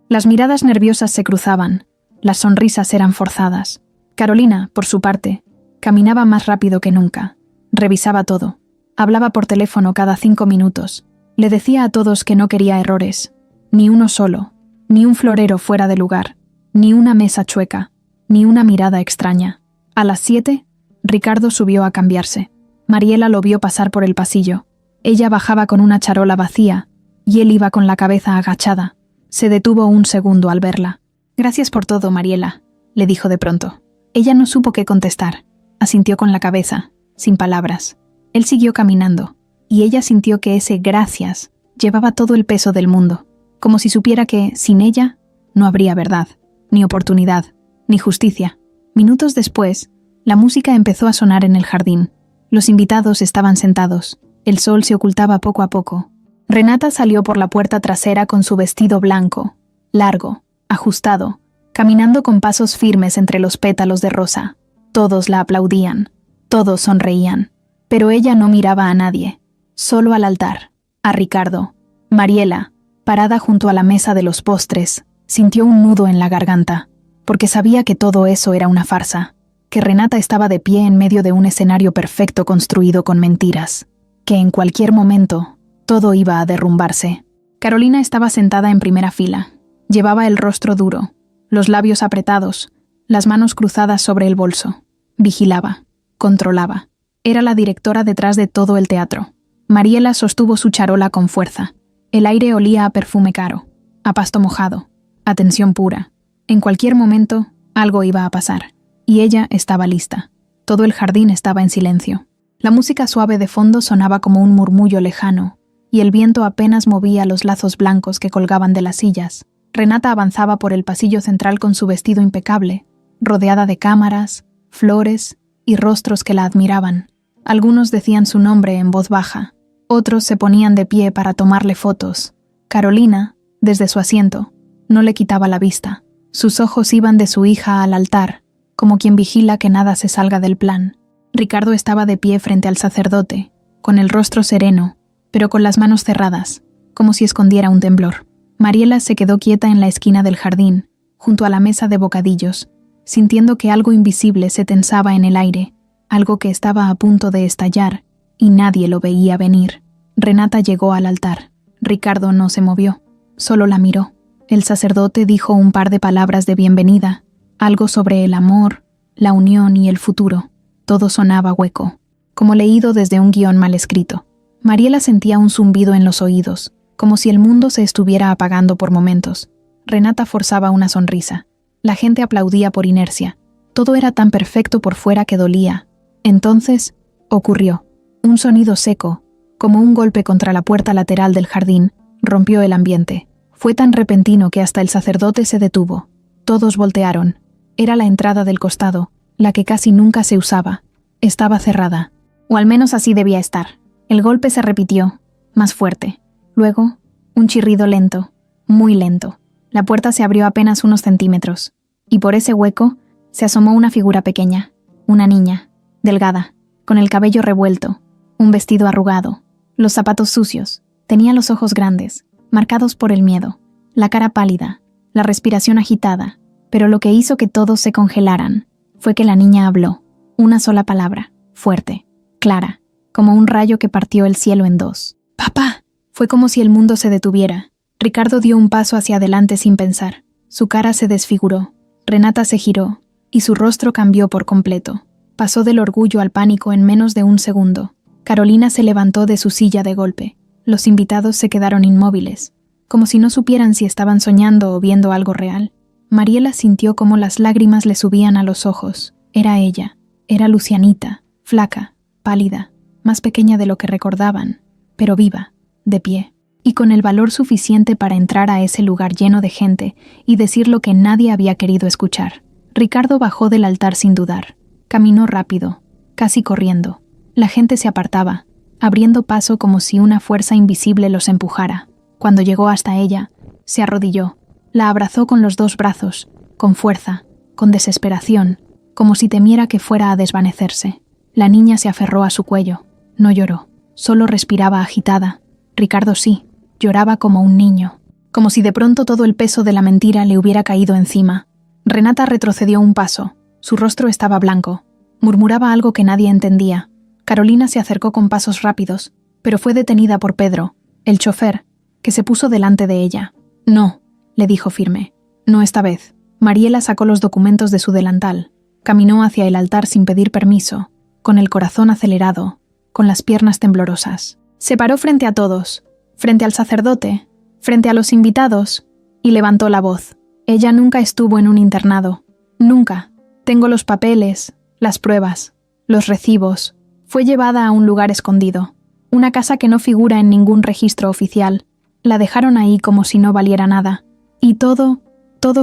Las miradas nerviosas se cruzaban, las sonrisas eran forzadas. Carolina, por su parte, caminaba más rápido que nunca. Revisaba todo. Hablaba por teléfono cada 5 minutos. Le decía a todos que no quería errores. Ni uno solo, ni un florero fuera de lugar, ni una mesa chueca, ni una mirada extraña. A las 7, Ricardo subió a cambiarse. Mariela lo vio pasar por el pasillo. Ella bajaba con una charola vacía, y él iba con la cabeza agachada. Se detuvo un segundo al verla. «Gracias por todo, Mariela», le dijo de pronto. Ella no supo qué contestar. Asintió con la cabeza, sin palabras. Él siguió caminando, y ella sintió que ese «gracias» llevaba todo el peso del mundo, como si supiera que, sin ella, no habría verdad, ni oportunidad, ni justicia. Minutos después, la música empezó a sonar en el jardín. Los invitados estaban sentados. El sol se ocultaba poco a poco. Renata salió por la puerta trasera con su vestido blanco, largo, ajustado, caminando con pasos firmes entre los pétalos de rosa. Todos la aplaudían, todos sonreían, pero ella no miraba a nadie, solo al altar, a Ricardo. Mariela, parada junto a la mesa de los postres, sintió un nudo en la garganta, porque sabía que todo eso era una farsa, que Renata estaba de pie en medio de un escenario perfecto construido con mentiras, que en cualquier momento todo iba a derrumbarse. Carolina estaba sentada en primera fila. Llevaba el rostro duro, los labios apretados, las manos cruzadas sobre el bolso. Vigilaba, controlaba. Era la directora detrás de todo el teatro. Mariela sostuvo su charola con fuerza. El aire olía a perfume caro, a pasto mojado, a tensión pura. En cualquier momento, algo iba a pasar. Y ella estaba lista. Todo el jardín estaba en silencio. La música suave de fondo sonaba como un murmullo lejano, y el viento apenas movía los lazos blancos que colgaban de las sillas. Renata avanzaba por el pasillo central con su vestido impecable, rodeada de cámaras, flores y rostros que la admiraban. Algunos decían su nombre en voz baja, otros se ponían de pie para tomarle fotos. Carolina, desde su asiento, no le quitaba la vista. Sus ojos iban de su hija al altar, como quien vigila que nada se salga del plan. Ricardo estaba de pie frente al sacerdote, con el rostro sereno, pero con las manos cerradas, como si escondiera un temblor. Mariela se quedó quieta en la esquina del jardín, junto a la mesa de bocadillos, sintiendo que algo invisible se tensaba en el aire, algo que estaba a punto de estallar, y nadie lo veía venir. Renata llegó al altar. Ricardo no se movió, solo la miró. El sacerdote dijo un par de palabras de bienvenida, algo sobre el amor, la unión y el futuro. Todo sonaba hueco, como leído desde un guión mal escrito. Mariela sentía un zumbido en los oídos, como si el mundo se estuviera apagando por momentos. Renata forzaba una sonrisa. La gente aplaudía por inercia. Todo era tan perfecto por fuera que dolía. Entonces, ocurrió. Un sonido seco, como un golpe contra la puerta lateral del jardín, rompió el ambiente. Fue tan repentino que hasta el sacerdote se detuvo. Todos voltearon. Era la entrada del costado, la que casi nunca se usaba. Estaba cerrada. O al menos así debía estar. El golpe se repitió, más fuerte. Luego, un chirrido lento, muy lento. La puerta se abrió apenas unos centímetros, y por ese hueco se asomó una figura pequeña, una niña, delgada, con el cabello revuelto, un vestido arrugado, los zapatos sucios, tenía los ojos grandes, marcados por el miedo, la cara pálida, la respiración agitada, pero lo que hizo que todos se congelaran fue que la niña habló, una sola palabra, fuerte, clara, como un rayo que partió el cielo en dos. «¡Papá!». Fue como si el mundo se detuviera. Ricardo dio un paso hacia adelante sin pensar. Su cara se desfiguró. Renata se giró, y su rostro cambió por completo. Pasó del orgullo al pánico en menos de un segundo. Carolina se levantó de su silla de golpe. Los invitados se quedaron inmóviles, como si no supieran si estaban soñando o viendo algo real. Mariela sintió cómo las lágrimas le subían a los ojos. Era ella. Era Lucianita, flaca, pálida, más pequeña de lo que recordaban, pero viva, de pie, y con el valor suficiente para entrar a ese lugar lleno de gente y decir lo que nadie había querido escuchar. Ricardo bajó del altar sin dudar. Caminó rápido, casi corriendo. La gente se apartaba. abriendo paso como si una fuerza invisible los empujara. Cuando llegó hasta ella, se arrodilló, la abrazó con los dos brazos, con fuerza, con desesperación, como si temiera que fuera a desvanecerse. La niña se aferró a su cuello. No lloró, solo respiraba agitada. Ricardo sí, lloraba como un niño, como si de pronto todo el peso de la mentira le hubiera caído encima. Renata retrocedió un paso. Su rostro estaba blanco. Murmuraba algo que nadie entendía. Carolina se acercó con pasos rápidos, pero fue detenida por Pedro, el chofer, que se puso delante de ella. «No», le dijo firme. «No esta vez». Mariela sacó los documentos de su delantal. Caminó hacia el altar sin pedir permiso, con el corazón acelerado, con las piernas temblorosas. Se paró frente a todos, frente al sacerdote, frente a los invitados, y levantó la voz. «Ella nunca estuvo en un internado. Nunca. Tengo los papeles, las pruebas, los recibos. Fue llevada a un lugar escondido, una casa que no figura en ningún registro oficial. La dejaron ahí como si no valiera nada. Y todo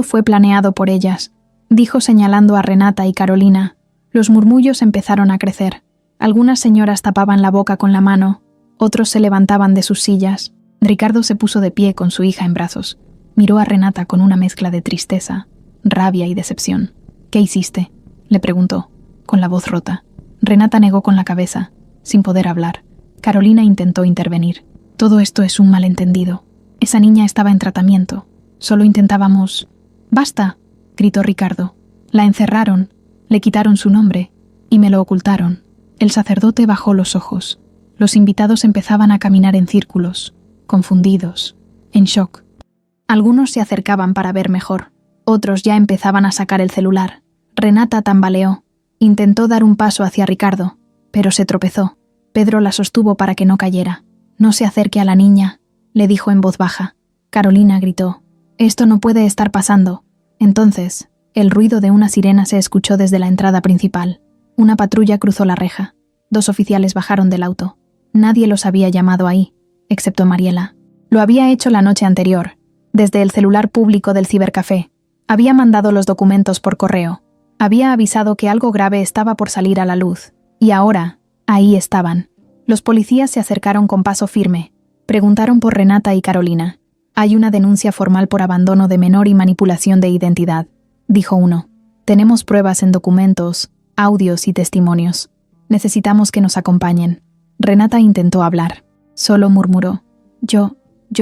fue planeado por ellas», dijo señalando a Renata y Carolina. Los murmullos empezaron a crecer. Algunas señoras tapaban la boca con la mano, otros se levantaban de sus sillas. Ricardo se puso de pie con su hija en brazos. Miró a Renata con una mezcla de tristeza, rabia y decepción. «¿Qué hiciste?», le preguntó, con la voz rota. Renata negó con la cabeza, sin poder hablar. Carolina intentó intervenir. «Todo esto es un malentendido. Esa niña estaba en tratamiento. Solo intentábamos...» «¡Basta!», gritó Ricardo. «La encerraron, le quitaron su nombre y me lo ocultaron». El sacerdote bajó los ojos. Los invitados empezaban a caminar en círculos, confundidos, en shock. Algunos se acercaban para ver mejor. Otros ya empezaban a sacar el celular. Renata tambaleó. Intentó dar un paso hacia Ricardo, pero se tropezó. Pedro la sostuvo para que no cayera. «No se acerque a la niña», le dijo en voz baja. Carolina gritó. «Esto no puede estar pasando». Entonces, el ruido de una sirena se escuchó desde la entrada principal. Una patrulla cruzó la reja. 2 oficiales bajaron del auto. Nadie los había llamado ahí, excepto Mariela. Lo había hecho la noche anterior, desde el celular público del cibercafé. Había mandado los documentos por correo. Había avisado que algo grave estaba por salir a la luz. Y ahora, ahí estaban. Los policías se acercaron con paso firme. Preguntaron por Renata y Carolina. «Hay una denuncia formal por abandono de menor y manipulación de identidad», dijo uno. «Tenemos pruebas en documentos, audios y testimonios. Necesitamos que nos acompañen». Renata intentó hablar. Solo murmuró. Yo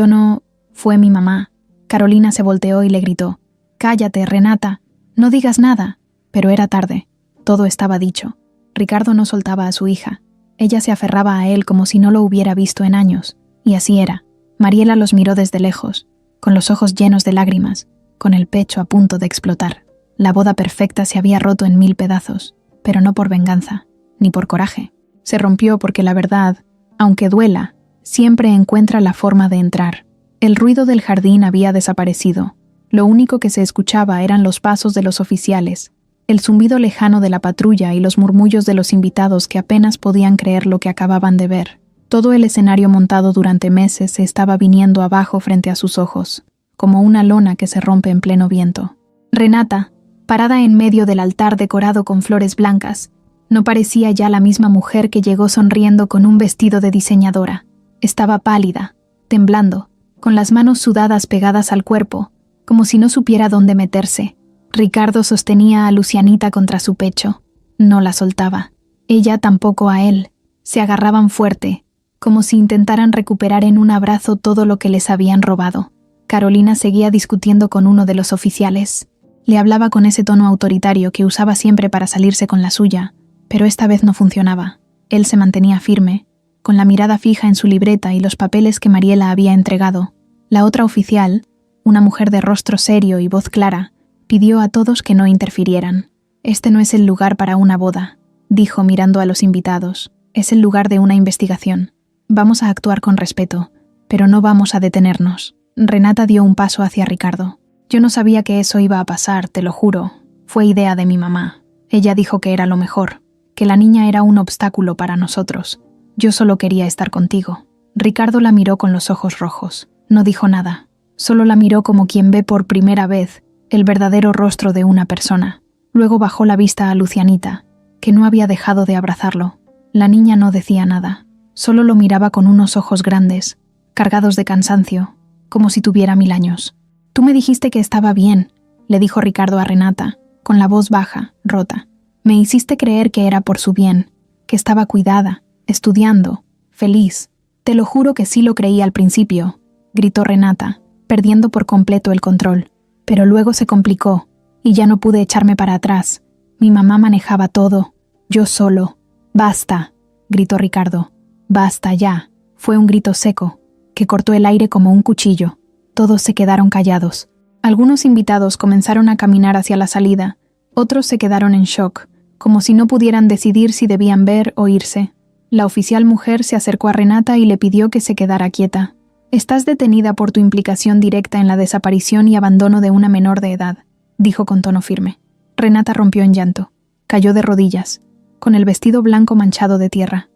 no... Fue mi mamá». Carolina se volteó y le gritó. «Cállate, Renata. No digas nada». Pero era tarde. Todo estaba dicho. Ricardo no soltaba a su hija. Ella se aferraba a él como si no lo hubiera visto en años. Y así era. Mariela los miró desde lejos, con los ojos llenos de lágrimas, con el pecho a punto de explotar. La boda perfecta se había roto en 1000 pedazos, pero no por venganza, ni por coraje. Se rompió porque la verdad, aunque duela, siempre encuentra la forma de entrar. El ruido del jardín había desaparecido. Lo único que se escuchaba eran los pasos de los oficiales, el zumbido lejano de la patrulla y los murmullos de los invitados que apenas podían creer lo que acababan de ver. Todo el escenario montado durante meses se estaba viniendo abajo frente a sus ojos, como una lona que se rompe en pleno viento. Renata, parada en medio del altar decorado con flores blancas, no parecía ya la misma mujer que llegó sonriendo con un vestido de diseñadora. Estaba pálida, temblando, con las manos sudadas pegadas al cuerpo, como si no supiera dónde meterse. Ricardo sostenía a Lucianita contra su pecho. No la soltaba. Ella tampoco a él. Se agarraban fuerte, como si intentaran recuperar en un abrazo todo lo que les habían robado. Carolina seguía discutiendo con uno de los oficiales. Le hablaba con ese tono autoritario que usaba siempre para salirse con la suya, pero esta vez no funcionaba. Él se mantenía firme, con la mirada fija en su libreta y los papeles que Mariela había entregado. La otra oficial, una mujer de rostro serio y voz clara, pidió a todos que no interfirieran. «Este no es el lugar para una boda», dijo mirando a los invitados. «Es el lugar de una investigación. Vamos a actuar con respeto, pero no vamos a detenernos». Renata dio un paso hacia Ricardo. «Yo no sabía que eso iba a pasar, te lo juro. Fue idea de mi mamá. Ella dijo que era lo mejor, que la niña era un obstáculo para nosotros. Yo solo quería estar contigo». Ricardo la miró con los ojos rojos. No dijo nada. Solo la miró como quien ve por primera vez el verdadero rostro de una persona. Luego bajó la vista a Lucianita, que no había dejado de abrazarlo. La niña no decía nada. Solo lo miraba con unos ojos grandes, cargados de cansancio, como si tuviera 1000 años. «Tú me dijiste que estaba bien», le dijo Ricardo a Renata, con la voz baja, rota. «Me hiciste creer que era por su bien, que estaba cuidada, estudiando, feliz. Te lo juro que sí lo creí al principio», gritó Renata, perdiendo por completo el control. «Pero luego se complicó, y ya no pude echarme para atrás. Mi mamá manejaba todo, yo solo». «Basta», gritó Ricardo. «Basta ya». Fue un grito seco, que cortó el aire como un cuchillo. Todos se quedaron callados. Algunos invitados comenzaron a caminar hacia la salida, otros se quedaron en shock, como si no pudieran decidir si debían ver o irse. La oficial mujer se acercó a Renata y le pidió que se quedara quieta. «Estás detenida por tu implicación directa en la desaparición y abandono de una menor de edad», dijo con tono firme. Renata rompió en llanto. Cayó de rodillas, con el vestido blanco manchado de tierra.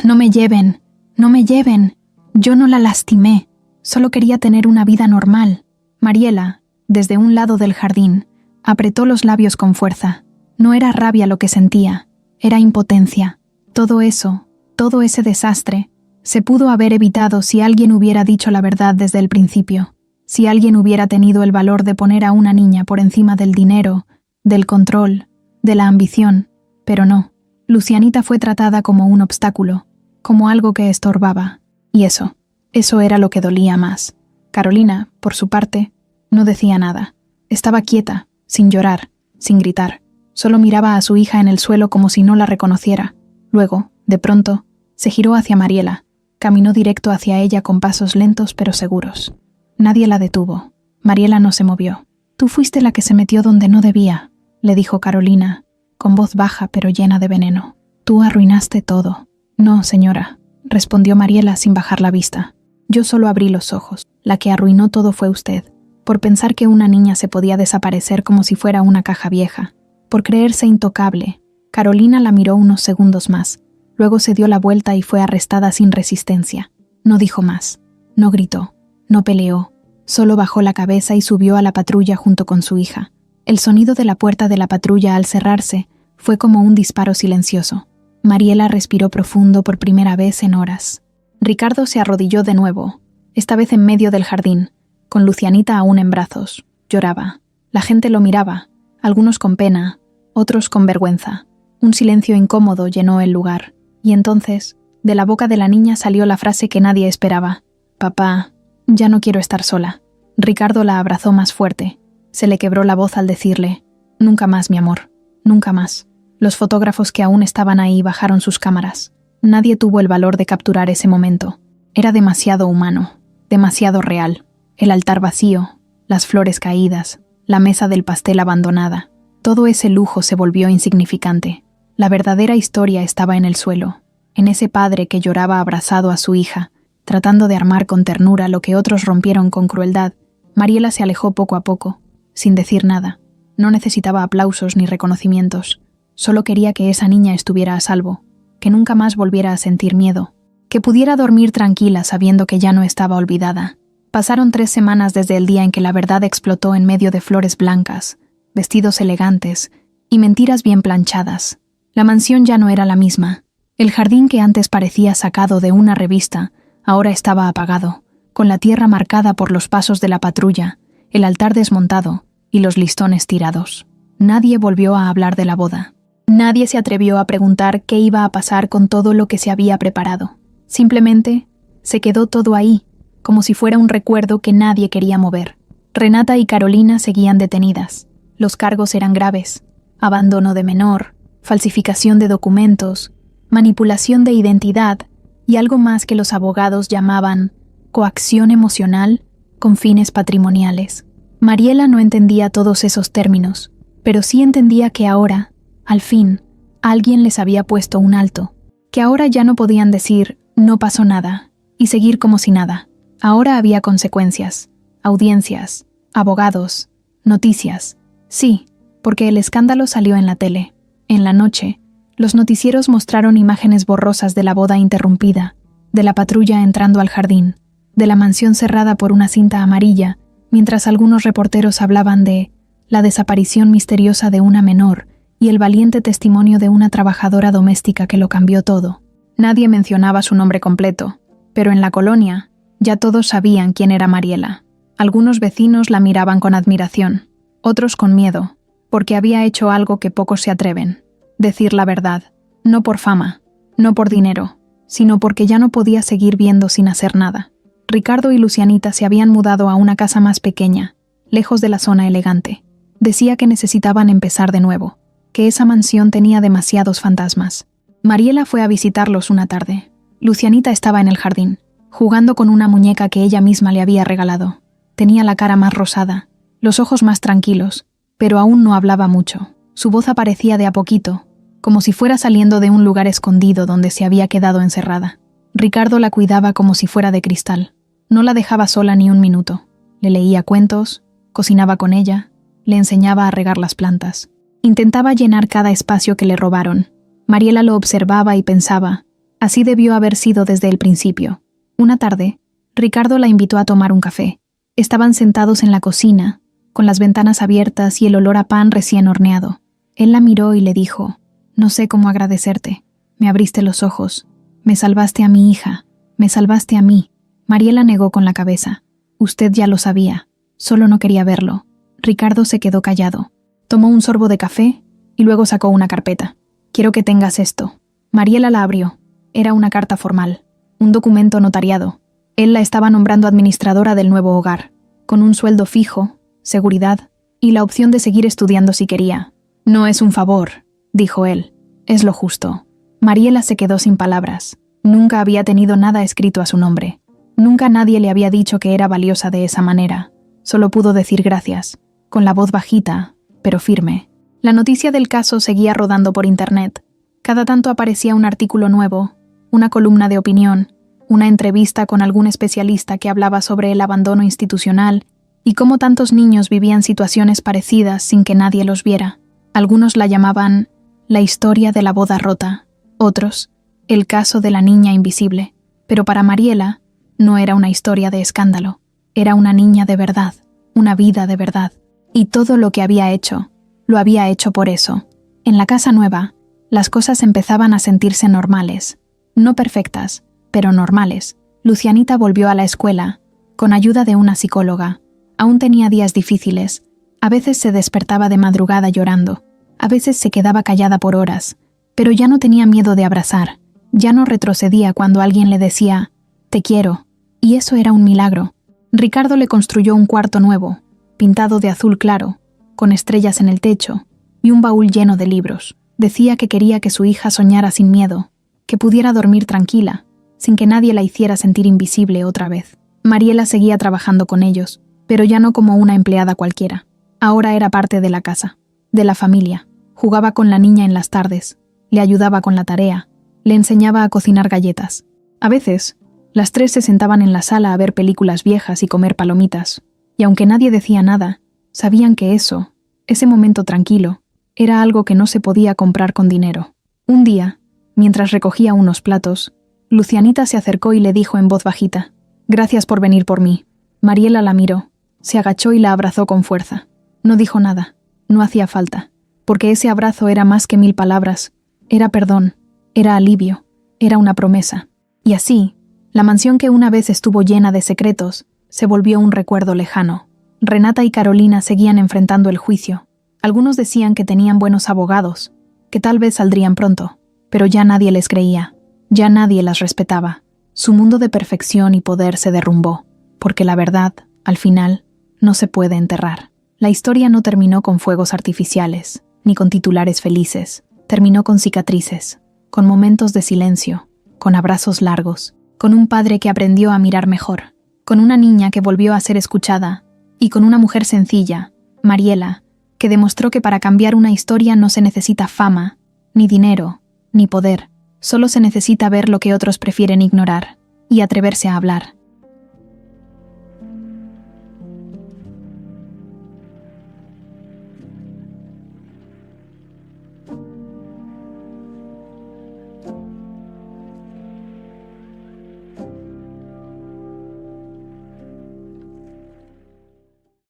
«No me lleven, no me lleven. Yo no la lastimé. Solo quería tener una vida normal». Mariela, desde un lado del jardín, apretó los labios con fuerza. No era rabia lo que sentía, era impotencia. Todo eso, todo ese desastre, se pudo haber evitado si alguien hubiera dicho la verdad desde el principio, si alguien hubiera tenido el valor de poner a una niña por encima del dinero, del control, de la ambición. Pero no, Lucianita fue tratada como un obstáculo, como algo que estorbaba, y eso era lo que dolía más. Carolina, por su parte, no decía nada. Estaba quieta, sin llorar, sin gritar. Solo miraba a su hija en el suelo como si no la reconociera. Luego, de pronto, se giró hacia Mariela. Caminó directo hacia ella con pasos lentos pero seguros. Nadie la detuvo. Mariela no se movió. «Tú fuiste la que se metió donde no debía», le dijo Carolina, con voz baja pero llena de veneno. «Tú arruinaste todo». «No, señora», respondió Mariela sin bajar la vista. «Yo solo abrí los ojos. La que arruinó todo fue usted, por pensar que una niña se podía desaparecer como si fuera una caja vieja, por creerse intocable». Carolina la miró unos segundos más. Luego se dio la vuelta y fue arrestada sin resistencia. No dijo más. No gritó. No peleó. Solo bajó la cabeza y subió a la patrulla junto con su hija. El sonido de la puerta de la patrulla al cerrarse fue como un disparo silencioso. Mariela respiró profundo por primera vez en horas. Ricardo se arrodilló de nuevo, esta vez en medio del jardín, con Lucianita aún en brazos. Lloraba. La gente lo miraba, algunos con pena, otros con vergüenza. Un silencio incómodo llenó el lugar. Y entonces, de la boca de la niña salió la frase que nadie esperaba. «Papá, ya no quiero estar sola». Ricardo la abrazó más fuerte. Se le quebró la voz al decirle: «Nunca más, mi amor, nunca más». Los fotógrafos que aún estaban ahí bajaron sus cámaras. Nadie tuvo el valor de capturar ese momento. Era demasiado humano, demasiado real. El altar vacío, las flores caídas, la mesa del pastel abandonada. Todo ese lujo se volvió insignificante. La verdadera historia estaba en el suelo, en ese padre que lloraba abrazado a su hija, tratando de armar con ternura lo que otros rompieron con crueldad. Mariela se alejó poco a poco, sin decir nada. No necesitaba aplausos ni reconocimientos. Solo quería que esa niña estuviera a salvo, que nunca más volviera a sentir miedo, que pudiera dormir tranquila sabiendo que ya no estaba olvidada. Pasaron 3 semanas desde el día en que la verdad explotó en medio de flores blancas, vestidos elegantes y mentiras bien planchadas. La mansión ya no era la misma. El jardín que antes parecía sacado de una revista, ahora estaba apagado, con la tierra marcada por los pasos de la patrulla, el altar desmontado y los listones tirados. Nadie volvió a hablar de la boda. Nadie se atrevió a preguntar qué iba a pasar con todo lo que se había preparado. Simplemente se quedó todo ahí, como si fuera un recuerdo que nadie quería mover. Renata y Carolina seguían detenidas. Los cargos eran graves: abandono de menor, falsificación de documentos, manipulación de identidad y algo más que los abogados llamaban coacción emocional con fines patrimoniales. Mariela no entendía todos esos términos, pero sí entendía que ahora, al fin, alguien les había puesto un alto, que ahora ya no podían decir «no pasó nada» y seguir como si nada. Ahora había consecuencias, audiencias, abogados, noticias. Sí, porque el escándalo salió en la tele. En la noche, los noticieros mostraron imágenes borrosas de la boda interrumpida, de la patrulla entrando al jardín, de la mansión cerrada por una cinta amarilla, mientras algunos reporteros hablaban de la desaparición misteriosa de una menor y el valiente testimonio de una trabajadora doméstica que lo cambió todo. Nadie mencionaba su nombre completo, pero en la colonia ya todos sabían quién era Mariela. Algunos vecinos la miraban con admiración, otros con miedo, porque había hecho algo que pocos se atreven: decir la verdad, no por fama, no por dinero, sino porque ya no podía seguir viendo sin hacer nada. Ricardo y Lucianita se habían mudado a una casa más pequeña, lejos de la zona elegante. Decía que necesitaban empezar de nuevo, que esa mansión tenía demasiados fantasmas. Mariela fue a visitarlos una tarde. Lucianita estaba en el jardín, jugando con una muñeca que ella misma le había regalado. Tenía la cara más rosada, los ojos más tranquilos, pero aún no hablaba mucho. Su voz aparecía de a poquito, como si fuera saliendo de un lugar escondido donde se había quedado encerrada. Ricardo la cuidaba como si fuera de cristal. No la dejaba sola ni un minuto. Le leía cuentos, cocinaba con ella, le enseñaba a regar las plantas. Intentaba llenar cada espacio que le robaron. Mariela lo observaba y pensaba: así debió haber sido desde el principio. Una tarde, Ricardo la invitó a tomar un café. Estaban sentados en la cocina, con las ventanas abiertas y el olor a pan recién horneado. Él la miró y le dijo: no sé cómo agradecerte. Me abriste los ojos. Me salvaste a mi hija. Me salvaste a mí. Mariela negó con la cabeza. Usted ya lo sabía. Solo no quería verlo. Ricardo se quedó callado. Tomó un sorbo de café y luego sacó una carpeta. Quiero que tengas esto. Mariela la abrió. Era una carta formal. Un documento notariado. Él la estaba nombrando administradora del nuevo hogar, con un sueldo fijo, seguridad y la opción de seguir estudiando si quería. No es un favor, dijo él. Es lo justo. Mariela se quedó sin palabras. Nunca había tenido nada escrito a su nombre. Nunca nadie le había dicho que era valiosa de esa manera. Solo pudo decir gracias, con la voz bajita, pero firme. La noticia del caso seguía rodando por internet. Cada tanto aparecía un artículo nuevo, una columna de opinión, una entrevista con algún especialista que hablaba sobre el abandono institucional y cómo tantos niños vivían situaciones parecidas sin que nadie los viera. Algunos la llamaban la historia de la boda rota, otros el caso de la niña invisible. Pero para Mariela no era una historia de escándalo, era una niña de verdad, una vida de verdad. Y todo lo que había hecho, lo había hecho por eso. En la casa nueva, las cosas empezaban a sentirse normales, no perfectas, pero normales. Lucianita volvió a la escuela, con ayuda de una psicóloga. Aún tenía días difíciles. A veces se despertaba de madrugada llorando. A veces se quedaba callada por horas. Pero ya no tenía miedo de abrazar. Ya no retrocedía cuando alguien le decía: «Te quiero». Y eso era un milagro. Ricardo le construyó un cuarto nuevo, pintado de azul claro, con estrellas en el techo, y un baúl lleno de libros. Decía que quería que su hija soñara sin miedo, que pudiera dormir tranquila, sin que nadie la hiciera sentir invisible otra vez. Mariela seguía trabajando con ellos, pero ya no como una empleada cualquiera. Ahora era parte de la casa, de la familia. Jugaba con la niña en las tardes, le ayudaba con la tarea, le enseñaba a cocinar galletas. A veces, las tres se sentaban en la sala a ver películas viejas y comer palomitas, y aunque nadie decía nada, sabían que eso, ese momento tranquilo, era algo que no se podía comprar con dinero. Un día, mientras recogía unos platos, Lucianita se acercó y le dijo en voz bajita: «Gracias por venir por mí». Mariela la miró, se agachó y la abrazó con fuerza. No dijo nada, no hacía falta, porque ese abrazo era más que 1000 palabras. Era perdón, era alivio, era una promesa. Y así, la mansión que una vez estuvo llena de secretos se volvió un recuerdo lejano. Renata y Carolina seguían enfrentando el juicio. Algunos decían que tenían buenos abogados, que tal vez saldrían pronto, pero ya nadie les creía, ya nadie las respetaba. Su mundo de perfección y poder se derrumbó, porque la verdad, al final, no se puede enterrar. La historia no terminó con fuegos artificiales, ni con titulares felices. Terminó con cicatrices, con momentos de silencio, con abrazos largos, con un padre que aprendió a mirar mejor, con una niña que volvió a ser escuchada, y con una mujer sencilla, Mariela, que demostró que para cambiar una historia no se necesita fama, ni dinero, ni poder. Solo se necesita ver lo que otros prefieren ignorar, y atreverse a hablar.